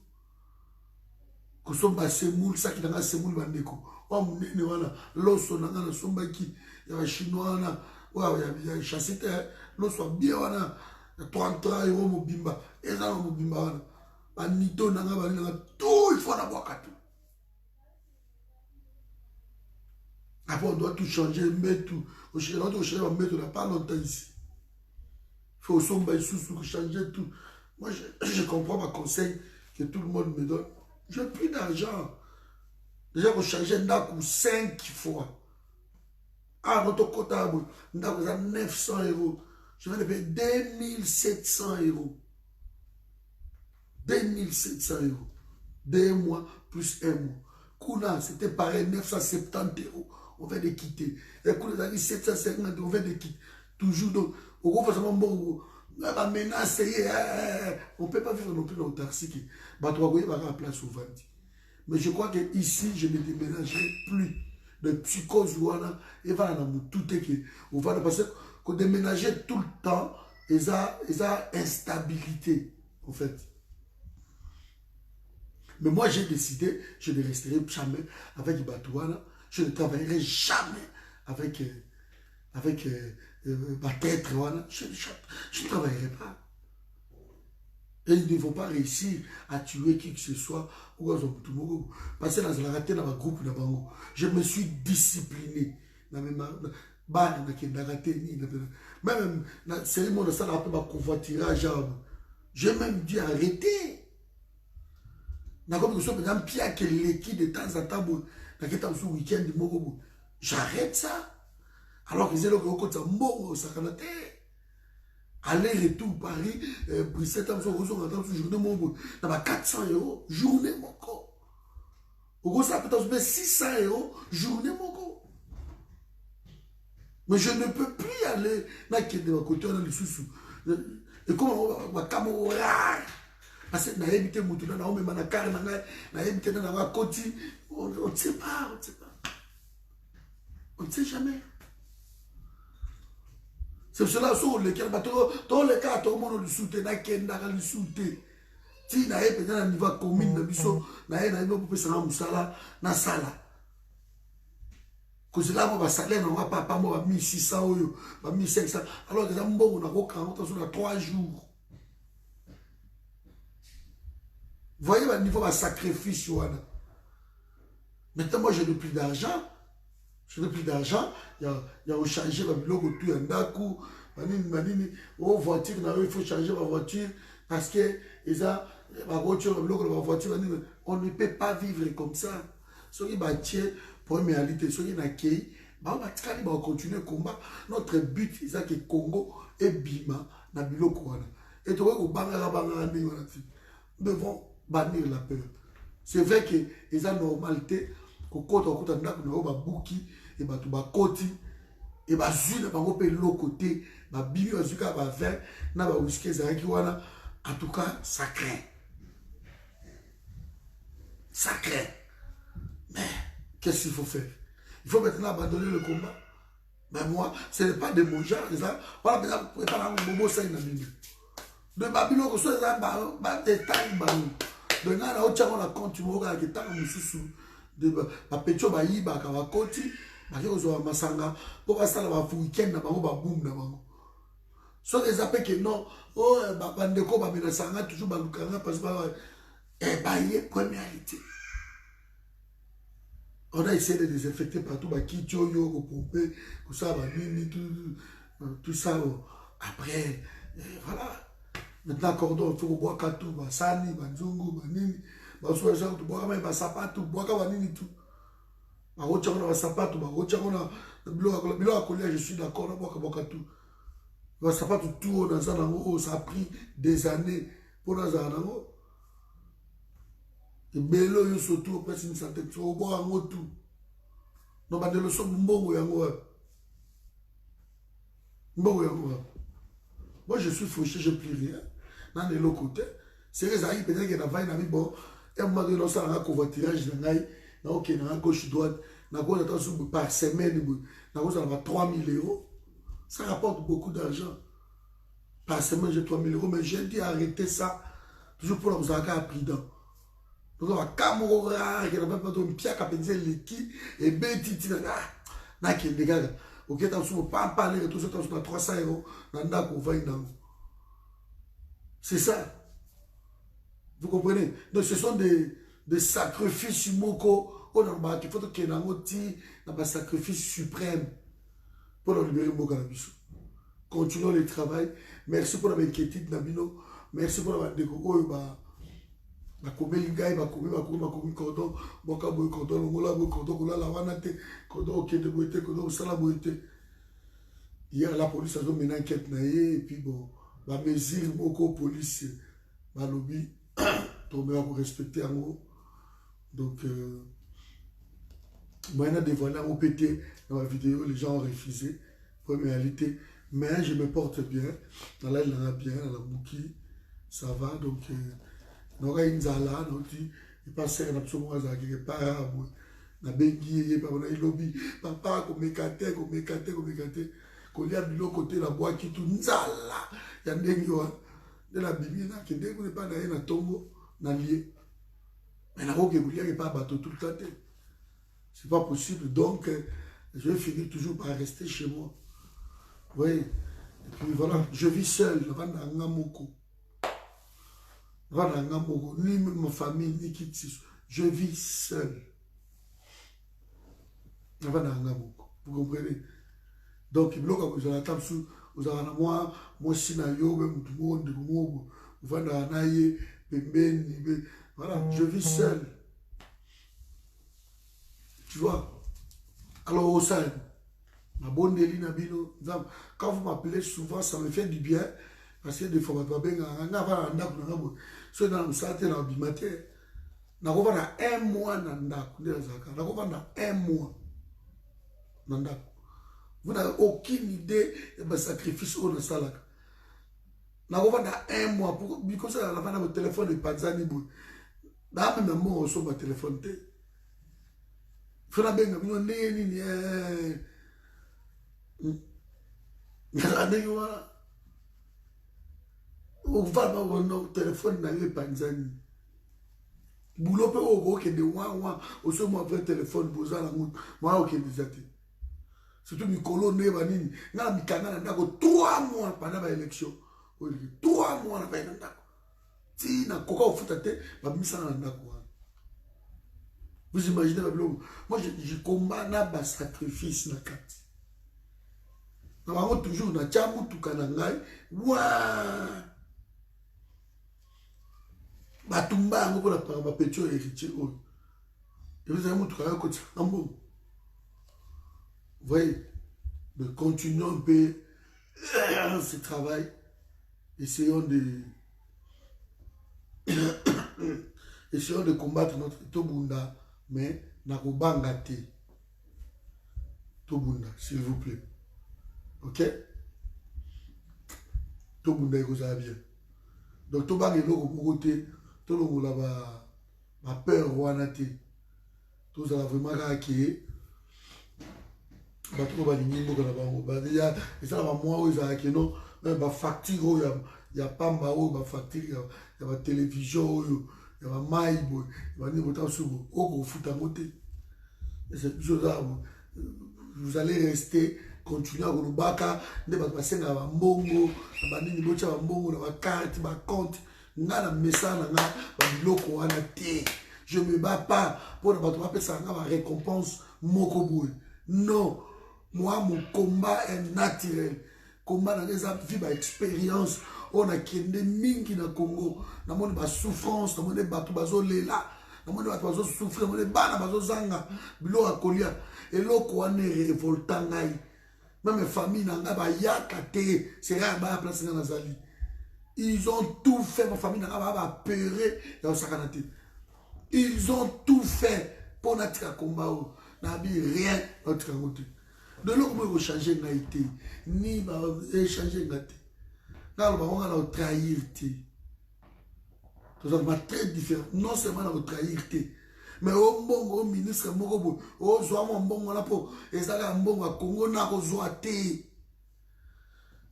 kosomba semoule saki nanga semoule bandeko wa munene wana loso nanga na sombaki ya chinois wana wa ya chassete loso bien wana 33 € mobimba eza mobimba wana banito nanga balinga tout il faut na boaka tout. Après on doit tout changer mais tout au changer on n'a pas longtemps ici. Il faut somba sous changer tout. Moi je comprends ma conseil que tout le monde me donne. J'ai plus d'argent. Déjà, pour changer un 5 fois. Ah, notre comptable, nous avons 900 €. Je vais le payer 2700 €. 2700 €. 2 mois plus 1 mois. Kuna, c'était pareil, 970 €. On va les quitter. Et Kuna, a dit 750 €, on va les quitter. Toujours donc, au gros, forcément, bon, on va menacer. On ne peut pas vivre non plus dans le taxi. Bah, tu vas voir la place au vendu. Mais je crois que ici, je ne déménagerai plus de psychose et voilà tout parce que déménager tout le temps, ils ont instabilité en fait. Mais moi j'ai décidé, je ne resterai jamais avec Batouana, je ne travaillerai jamais avec Batêtre, je ne travaillerai pas. Et ils ne vont pas réussir à tuer qui que ce soit. Parce que dans la raté dans ma groupe, je me suis discipliné. Même dans série de ça, j'ai même dû arrêter. De temps en temps, j'arrête ça. Alors qu'ils ont aller-retour Paris, Brissette, journée, 400 €, journée mon corps. Au gros, ça peut être 600 €, journée mon corps. Mais je ne peux plus aller dans le côté de la sous. Et comme on va parce que je habité Moutouna, on ne sait pas, on ne sait jamais. C'est cela sur lequel tous les cas tout le monde le soutient na kenda le soutient ti na e peut-être na niveau commune na biso na e na no pour ça musala na sala que cela va salaire non va pas moi 1600 ou 1500 alors que ça mbongo na ko 40 sur 3 jours. Voyez le niveau de sacrifice wana. Maintenant moi je n'ai plus d'argent. Je n'ai plus d'argent, il y a au changer la bilogo tout un daku, aux voitures, il faut changer ma voiture parce que ma voiture, la voiture, on ne peut pas vivre comme ça. Ceux qui battent pour une réalité, ceux qui n'accueillent, on va continuer le combat. Notre but, c'est que Congo et Bima, na biloko wana. Et tu vois nous devons bannir la peur. C'est vrai que les normalité. Koko ndako na ba buki et ba tuba koti et ba zui na bango pe l'autre côté ba bimi ba zuka ba vin na ba whisky zaki wana en tout cas sacré. Mais qu'est-ce qu'il faut faire? Il faut maintenant abandonner le combat. Mais moi, ce n'est pas de mon genre. Voilà, déjà, vous pouvez pas avoir un bobo ça na mimi. De Babylone, so ça ba détail ba. De na o tchako na compte mo ka ki ta mususu. De bapetio bayibaka bakoti baki kozwa masanga po basala ba weekend na bango ba boom na bango so les appels que non oh bandeko ba menasanga toujours balukanga parce que baye première. On a essayé de désinfecter partout ba kitioyo ko pomper ko ça ba nini tout ça après voilà maintenant cordon faut boire tout ba sani ba nzungu ba nini. Baso ya tu boka mais basapato boka banini tout ba rocha na basapato ba rocha na bilo akolia je suis d'accord na boka tout basapato tout dans ça nango ça a pris des années pour dans ça nango et belo yo surtout presque une centaine so boka ngo tout no ba de lo so mbongo yango moi je suis fauché je plus rien dans les l'autre côté c'est les aïe peut-être que na va na mi bon. Et moi, je suis en covoiturage, je suis à gauche droite, par semaine, je suis 3 000 €. Ça rapporte beaucoup d'argent. Par semaine, j'ai 3 000 €, mais j'ai dû arrêter ça, toujours pour vous avoir prudent. Donc, on va camorra, qui n'a pas de pierre qui a pensé l'équipe, et bêtiti, n'a qui est dégagé. Ok, t'as souvent pas parler, tout ça, t'as souvent 300 €, n'a qu'on va y dans. C'est ça. Vous comprenez? Donc, ce sont des sacrifices moko. On a qu'il faut qu'il y ait un sacrifice suprême pour nous libérer Moko Nabiso. Continuons le travail. Merci pour la inquiétude Nabino. Merci pour la découverte. Bakome lingai bakome cordon boka boy cordon ngola boy cordon kola la wana te cordon okende boy te cordon sala boy te. Hier la police a mené enquête na ye et puis bon ba mesure moko police ba lobby tomber pour respecter en gros. Donc moi on a dévoilé en OPT dans la vidéo, les gens ont refusé pour une réalité, mais je me porte bien dans la bien dans la bouki ça va donc donc il zala donc il passe à l'absolu à quelque part na bengi pas on a lobby papa comme mécaté qu'on y a de l'autre côté la boîte qui tout nzala ya ndengi wa de la bibi na qui ndengi n'est pas na tombo na lié mais na roque boulia est pas bateau tout le temps c'est pas possible donc je vais finir toujours par rester chez moi oui et puis voilà je vis seul avant d'angamoko ni ma famille, ni qui que ce soit. Je vis seul. Vous comprenez? Donc, il bloque vous avez table sous, vous avez moi, sinayo, même tout le monde, vous avez voilà, je vis seul. Tu vois? Alors, au sein, ma bonne Déline Nabino, quand vous m'appelez souvent, ça me fait du bien. Parce que des fois, je vais so dans le saté na bimate na ko na un mois na ndako nde zaka na ko na un mois na ndako vous n'avez aucune idée de sacrifice au na salaka na ko na un mois pour because la fin na téléphone de panzani boy na même mo so ba téléphone te fona benga bino neni ni na ndenge wala on va dans notre téléphone dans les panzani boulot peut au que de wa au so mo après téléphone boza la moto moi OK déjà té surtout mi colonne banini na mi kana na ko 3 mois pendant la élection 3 mois na ba na ti na koka au futa té ba misa na ndako vous imaginez la blog moi je combat na ba sacrifice na kati na ba toujours na chamu tukana ngai wa batumba yango pour la parole petio héritier et vous avez montré à côté vous voyez de continuer un peu ce travail essayons de combattre notre Tobunda mais nakobanga te Tobunda s'il vous plaît ok Tobunda ekozala bien donc tobanga eloko moko te tout le ma peur wana te tout ça vraiment raqué bato balingi mboka na bango ba déjà ça va moi aux a non ba facture ya pamba o ba facture ya ba télévision ya ba mai boy ba ni botan subo o futa moté et cette chose là vous allez rester continuer à kolobaka nde bato basenga ba mbongo ba nini bocha ba mbongo na ba carte ba compte ngana message nga ba biloko wana te je me bats pas pour ne pas appeler ça nga récompense moko boy non moi mon combat est naturel combat na les vie ba expérience on a kende mingi na Congo na moni ba souffrance na moni bato bazolela na moni bato bazo souffrir na moni bana bazo zanga biloko akolia eloko wana révoltant ngai même famille na nga ba yaka te c'est rare ba place na nazali. Ils ont tout fait, ma famille n'a pas peur dans sa canette. Ils ont tout fait pour notre combat. N'a rien notre côté. De l'autre côté, vous changez d'aïté, ni changer d'aïté. Là, on va trahir. C'est très différent. Non seulement on va trahir, mais au bon au ministre, au soir, mon bon là pour et ça, mon bon à Congo n'a pas zoaté.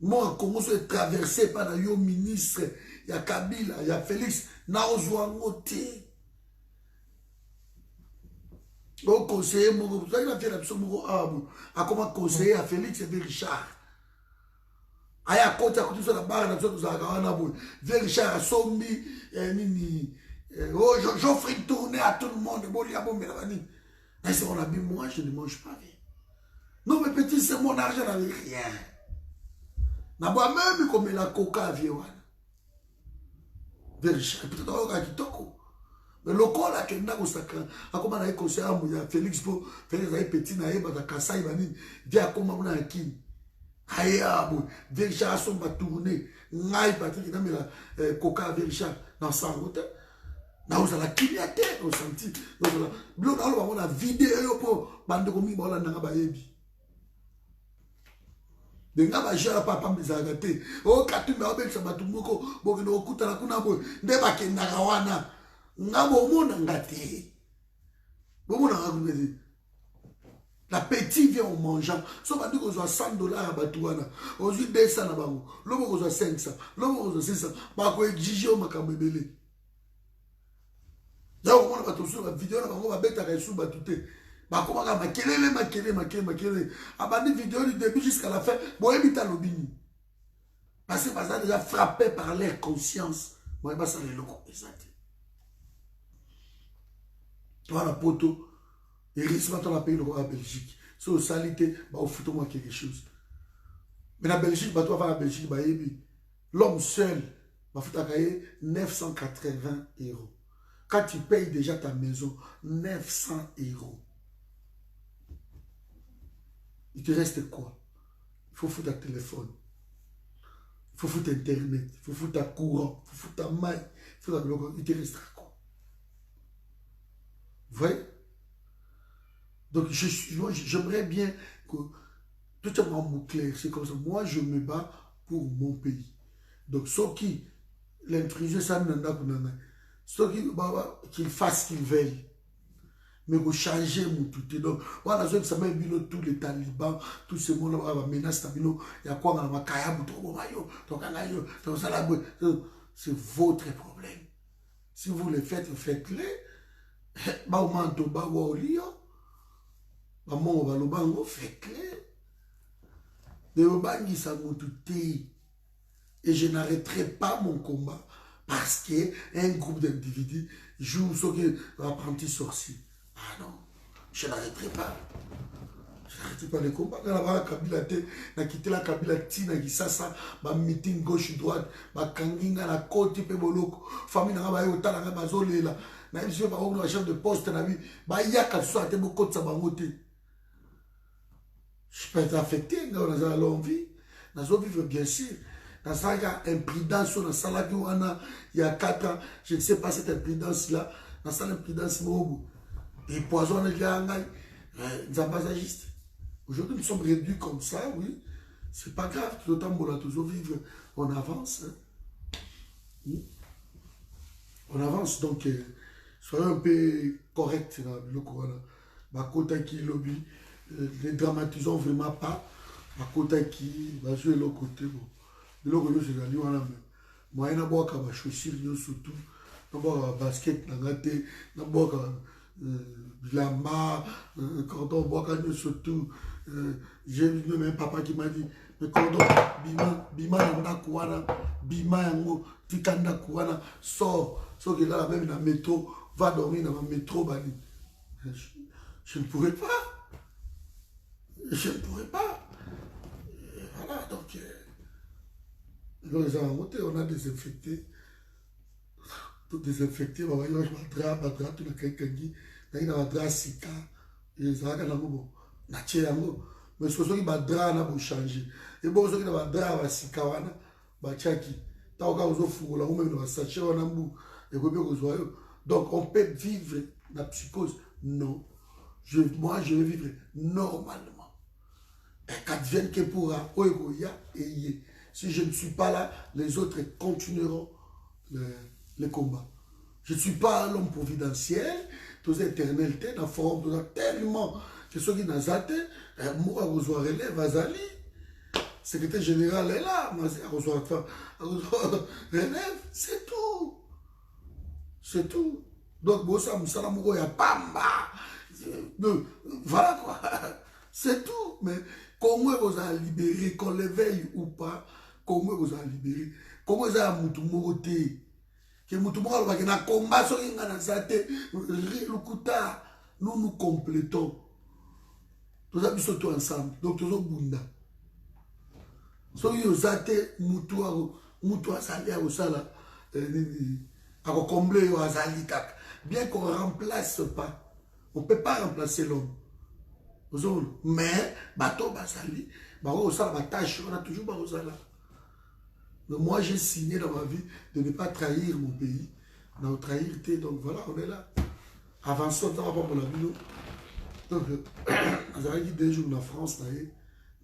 Moi, Congo soit traversé par le ministre, il y a Kabila, il y a Félix, na ozwango te. Au conseiller, vous savez, il a fait absolument à comment conseiller à Félix et Richard. Aya côté à côté sur la barre, dans le Zagawana, Richard a sombi, j'offre une tournée à tout le monde. Bon, il y a bon, mais c'est mon ami, moi, je ne mange pas rien. Non, mais petit, c'est mon argent, n'avait rien. N'a pas même comme la coca à Viewana. Richard, peut-être à Kitoko. Mais le corps là, qui est dans le sacré, à comment on a conseillé à Félix pour faire des petits naïfs, à Kassai, via comment on a qui. Aya, Richard a son bas tourné. Naï, Patrick, dans la coca à Richard, dans sa route. Dans la clignotée, on sentit. Dans la vidéo pour bande comme il a dans la baby. Denga ba jara papa mbizagate. O katumba obekisa batumoko, bokino okuta na kuna boy. Ndeba ke nagawana. Ngabo mona ngate. Bomona ngakubezi. La petite vient en mangeant. So ba ndiko zo $100 à batuana. Ozu 200 na bango. Lobo ko zo 500. Lobo ko zo 600. Ba ko exige o makambo ebele. Donc on va tout sur la vidéo na bango ba beta ka su batute. Bakomaka makelele. Abandi vidéo du début jusqu'à la fin. Bon, évite l'obini. Parce que ça déjà frappé par leur conscience. Bon, et ça les locaux. Voilà, poteau. Et risque quand on a payé le roi à Belgique. C'est au salité, bah, au fout moi quelque chose. Mais la Belgique, bah, toi, va la Belgique, bah, l'homme seul, bah, faut t'accueillir 980 €. Quand tu payes déjà ta maison, 900 €. Il te reste quoi? Il faut foutre ta téléphone. Il faut foutre Internet. Il faut foutre ta courant. Il faut foutre ta maille. Il te restera quoi? Vous voyez? Donc, j'aimerais bien que tout est vraiment clair. C'est comme ça. Moi, je me bats pour mon pays. Donc, ceux qui l'intrusion, ça n'a pas de ceux qui fassent ce qu'ils veulent. Mais vous changez mon tout. Donc, voilà, ça m'a dit tous les talibans, tous ces gens-là, menace, il y a quoi dans ma kaya, c'est votre problème. Si vous le faites, faites-le. Faites-le. Et je n'arrêterai pas mon combat parce qu'un groupe d'individus joue sur l'apprenti sorcier. Ah non, je n'arrêterai pas. Je n'arrêterai pas les combats. Quand la Kabila a quitté la Kabila, Tina, Gisasa, ma meeting gauche-droite, ma kanginga, la côte, Peboloko, famille, n'a pas eu autant de bazole là. N'a pas eu autant de chef de poste, n'a pas eu autant de soit beaucoup de sabangote. Je peux être affecté, dans la longue-vie. Dans la vie, bien sûr. Dans la imprudence, dans la salle il y a 4 ans, je ne sais pas cette imprudence-là, dans cette imprudence, et poison les gars, les ambassadistes. Aujourd'hui, nous sommes réduits comme ça, oui. C'est pas grave, tout le temps, on a toujours vivre, on avance. Hein. On avance, donc, soyons un peu corrects dans le corona. Ma côté qui lobby, ne dramatisons vraiment pas. Ma côté qui va jouer l'autre côté. De l'autre côté, c'est la ligne, moi, je n'ai pas chaussures, surtout. Je n'ai pas basket, je n'ai pas bilamba, cordon, bois, surtout. J'ai vu même un papa qui m'a dit, mais cordon, bima yanda kouana, bima yango, tikanda kouana, sort que là, même dans le métro, va dormir dans le métro, bani. Je ne pourrais pas. Je ne pourrais pas. Et voilà, donc, on a désinfecté. Tout désinfecté, on va y avoir un drap, tout le kangi, on a un drap sika, et ça va bon, naturellement. Mais ce qui va drap, on a changé. Et bon, ce qui va drap, va sika, va tchaki. Tant qu'on a fou, là, on va sacher, on a mou, et donc, on peut vivre la psychose. Non. Moi, je vais vivre normalement. Et quand vienne que pourra, et si je ne suis pas là, les autres continueront le combat. Je ne suis pas l'homme providentiel, tous éternels, dans la forme, tellement que ceux qui n'ont pas été, moi, je reçois relève, Azali, secrétaire général est là, je reçois relève, c'est tout. C'est tout. Donc, Bossa Moussala Mougo, il y a Pamba, Voilà quoi. C'est tout. Mais comment vous avez libéré, qu'on l'éveille ou pas, comment vous avez libéré. Comment vous avez moutoumoroté. Que moutoumoroté, na combat, so y a zate, lukuta, nous complétons. Nous avons surtout ensemble. Donc, nous avons bunda. So y a zate, moutoua sali à osala, à combler au azali tak. Bien qu'on ne remplace pas. On ne peut pas remplacer l'homme. Mais, bateau basali, on a toujours basala. Mais moi, j'ai signé dans ma vie de ne pas trahir mon pays. De trahir. Donc voilà, on est là. Avançons, on va pas pour la vie. Donc, j'ai dit des jours en France,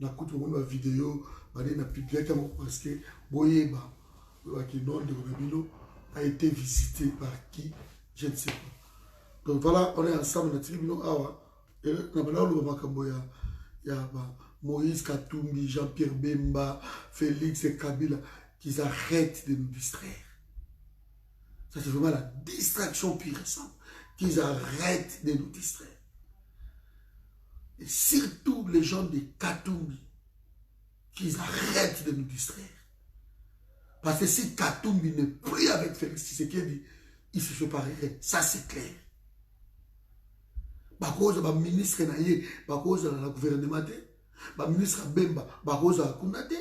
on a écouté ma vidéo, on a publié parce que Boyeba, qui nom de Rabino, a été visité par qui, je ne sais pas. Donc voilà, on est ensemble, on a tiré Bino Awa. Et là, il y a Moïse Katumbi, Jean-Pierre Bemba, Félix et Kabila, qu'ils arrêtent de nous distraire. Ça, c'est vraiment la distraction pure et simple. Qu'ils arrêtent de nous distraire. Et surtout les gens de Katumbi, qu'ils arrêtent de nous distraire. Parce que si Katumbi ne prie avec Félix Tshisekedi, il se séparerait. Ça, c'est clair. Bakoza ba ministre na ye, bakoza la gouvernement, ba ministre Bemba, bakoza kunate.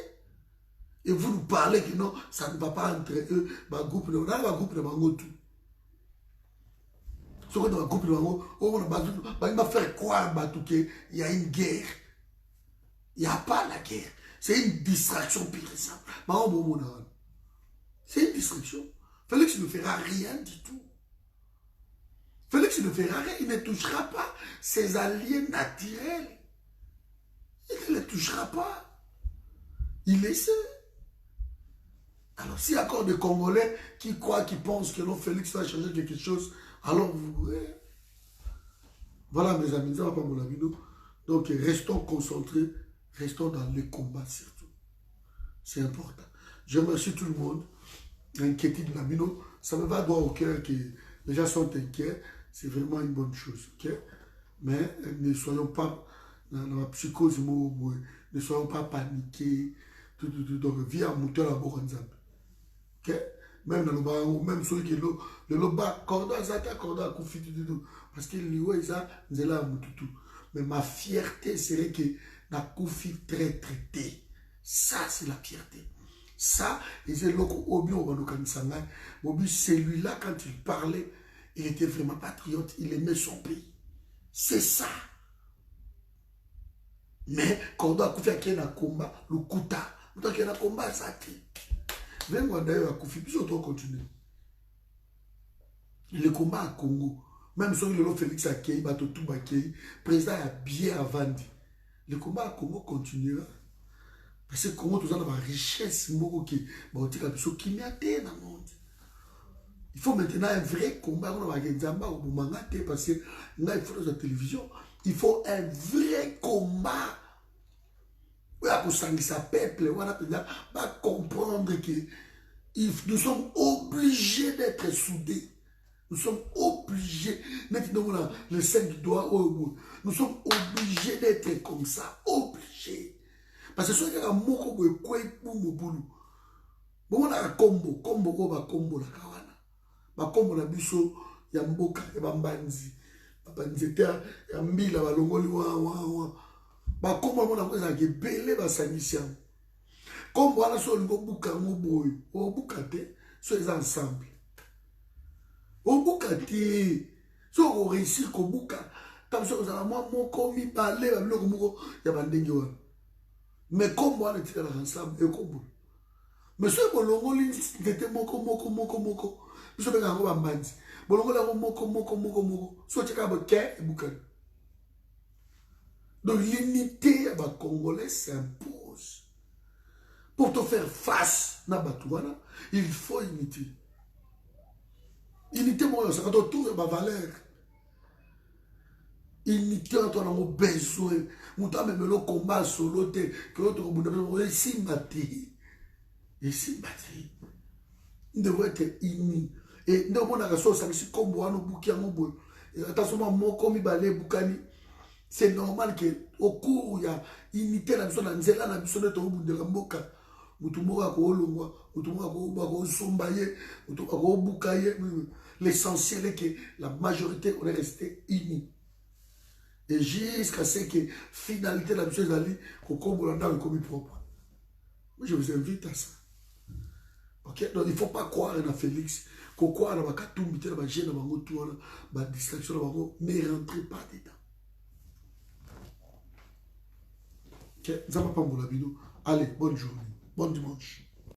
Et vous nous parlez que non, ça ne va pas entre eux, ba groupe de groupe de Bangotu. Ce que dans le groupe de Bango, on va faire croire qu'il y a une guerre. Il n'y a pas la guerre. C'est une distraction pire et simple. C'est une distraction. Félix ne fera rien du tout. Félix ne fera rien, il ne touchera pas ses alliés naturels. Il ne les touchera pas. Il est seul. Alors, s'il y a encore des Congolais qui croient, qui pensent que non, Félix va changer quelque chose, alors vous... Voilà, mes amis, ça va pas mon avis, nous. Donc, restons concentrés, restons dans les combats surtout. C'est important. Je remercie tout le monde. L'inquiétude de Nabino, ça me va droit au cœur que les gens sont inquiets. C'est vraiment une bonne chose, ok? Mais ne soyons pas dans la psychose, ne soyons pas paniqués. Donc, viens à monter la Boranzab. Ok? Même dans le bas, même celui qui est le bas, corda, zata, corda, koufi, tout. Parce que l'Iwa, ça, c'est là, tout. Mais ma fierté serait que la koufi très traité. Ça, c'est la fierté. Ça, et c'est l'autre Obi, Obi, celui-là, quand il parlait, il était vraiment patriote, il aimait son pays. C'est ça. Mais quand on a un combat, le Kouta, on a un combat, ça a été. Venez d'ailleurs à Koufi, puis on doit continuer. Le combat à Congo, même si le Félix Akei, Batotou Bakei, le président a bien avandi. Le combat à Congo continuera. Parce que Congo, tout ça, dans la richesse, qui n'y a pas dans le monde. Il faut maintenant un vrai combat. Parce que là, il faut dans la télévision. Il faut un vrai combat. Peuple va comprendre que nous sommes obligés d'être soudés. Nous sommes obligés. Maintenant, le 5 doigts, nous sommes obligés d'être comme ça. Obligés. Parce que ce qui est un mot comme combo. Bakombo na biso ya mboka ya bambanzi banzeta ya mbila balongoli wa bakombo mona ko za ke belé basangisi yango kombo wana so lingo buka ngo boyo o buka te so les ensemble o buka te so o réussir ko buka tam so za moi moko mi balé ba biloko moko ya bandenge wana mais kombo wana tika la ensemble e kombo mais so bolongoli ngete moko biso benga yango bambanzi bolongola yango moko so tika boke ebukani. Donc l'unité ya Congolais s'impose. Pour te faire face na Batouana, il faut unité. Unité moi ça quand on trouve ma valeur. Unité on a besoin. Muta même le combat solo te que l'autre bunda ici mati. Ici mati. Nous devons être unis. Et nous avons la ressource, c'est comme on a bouquet en bout. attention moko mibale bukani. C'est normal que au cours il y a unité na biso na nzela na biso neto obundela mboka mutu moko akolongwa mutu moko akosomba ye mutu akobuka ye. L'essentiel est que la majorité on est resté unis et jusqu'à ce que finalité la biso ezali kokombola ndako ekomi propre. Moi je vous invite à ça. Ok, donc il ne faut pas croire à Félix, qu'on croit à la Katumbi, à la gêne, à la distraction, ne rentrez pas dedans. Ok, ça va pas mon vidéo. Allez, bonne journée, bon dimanche.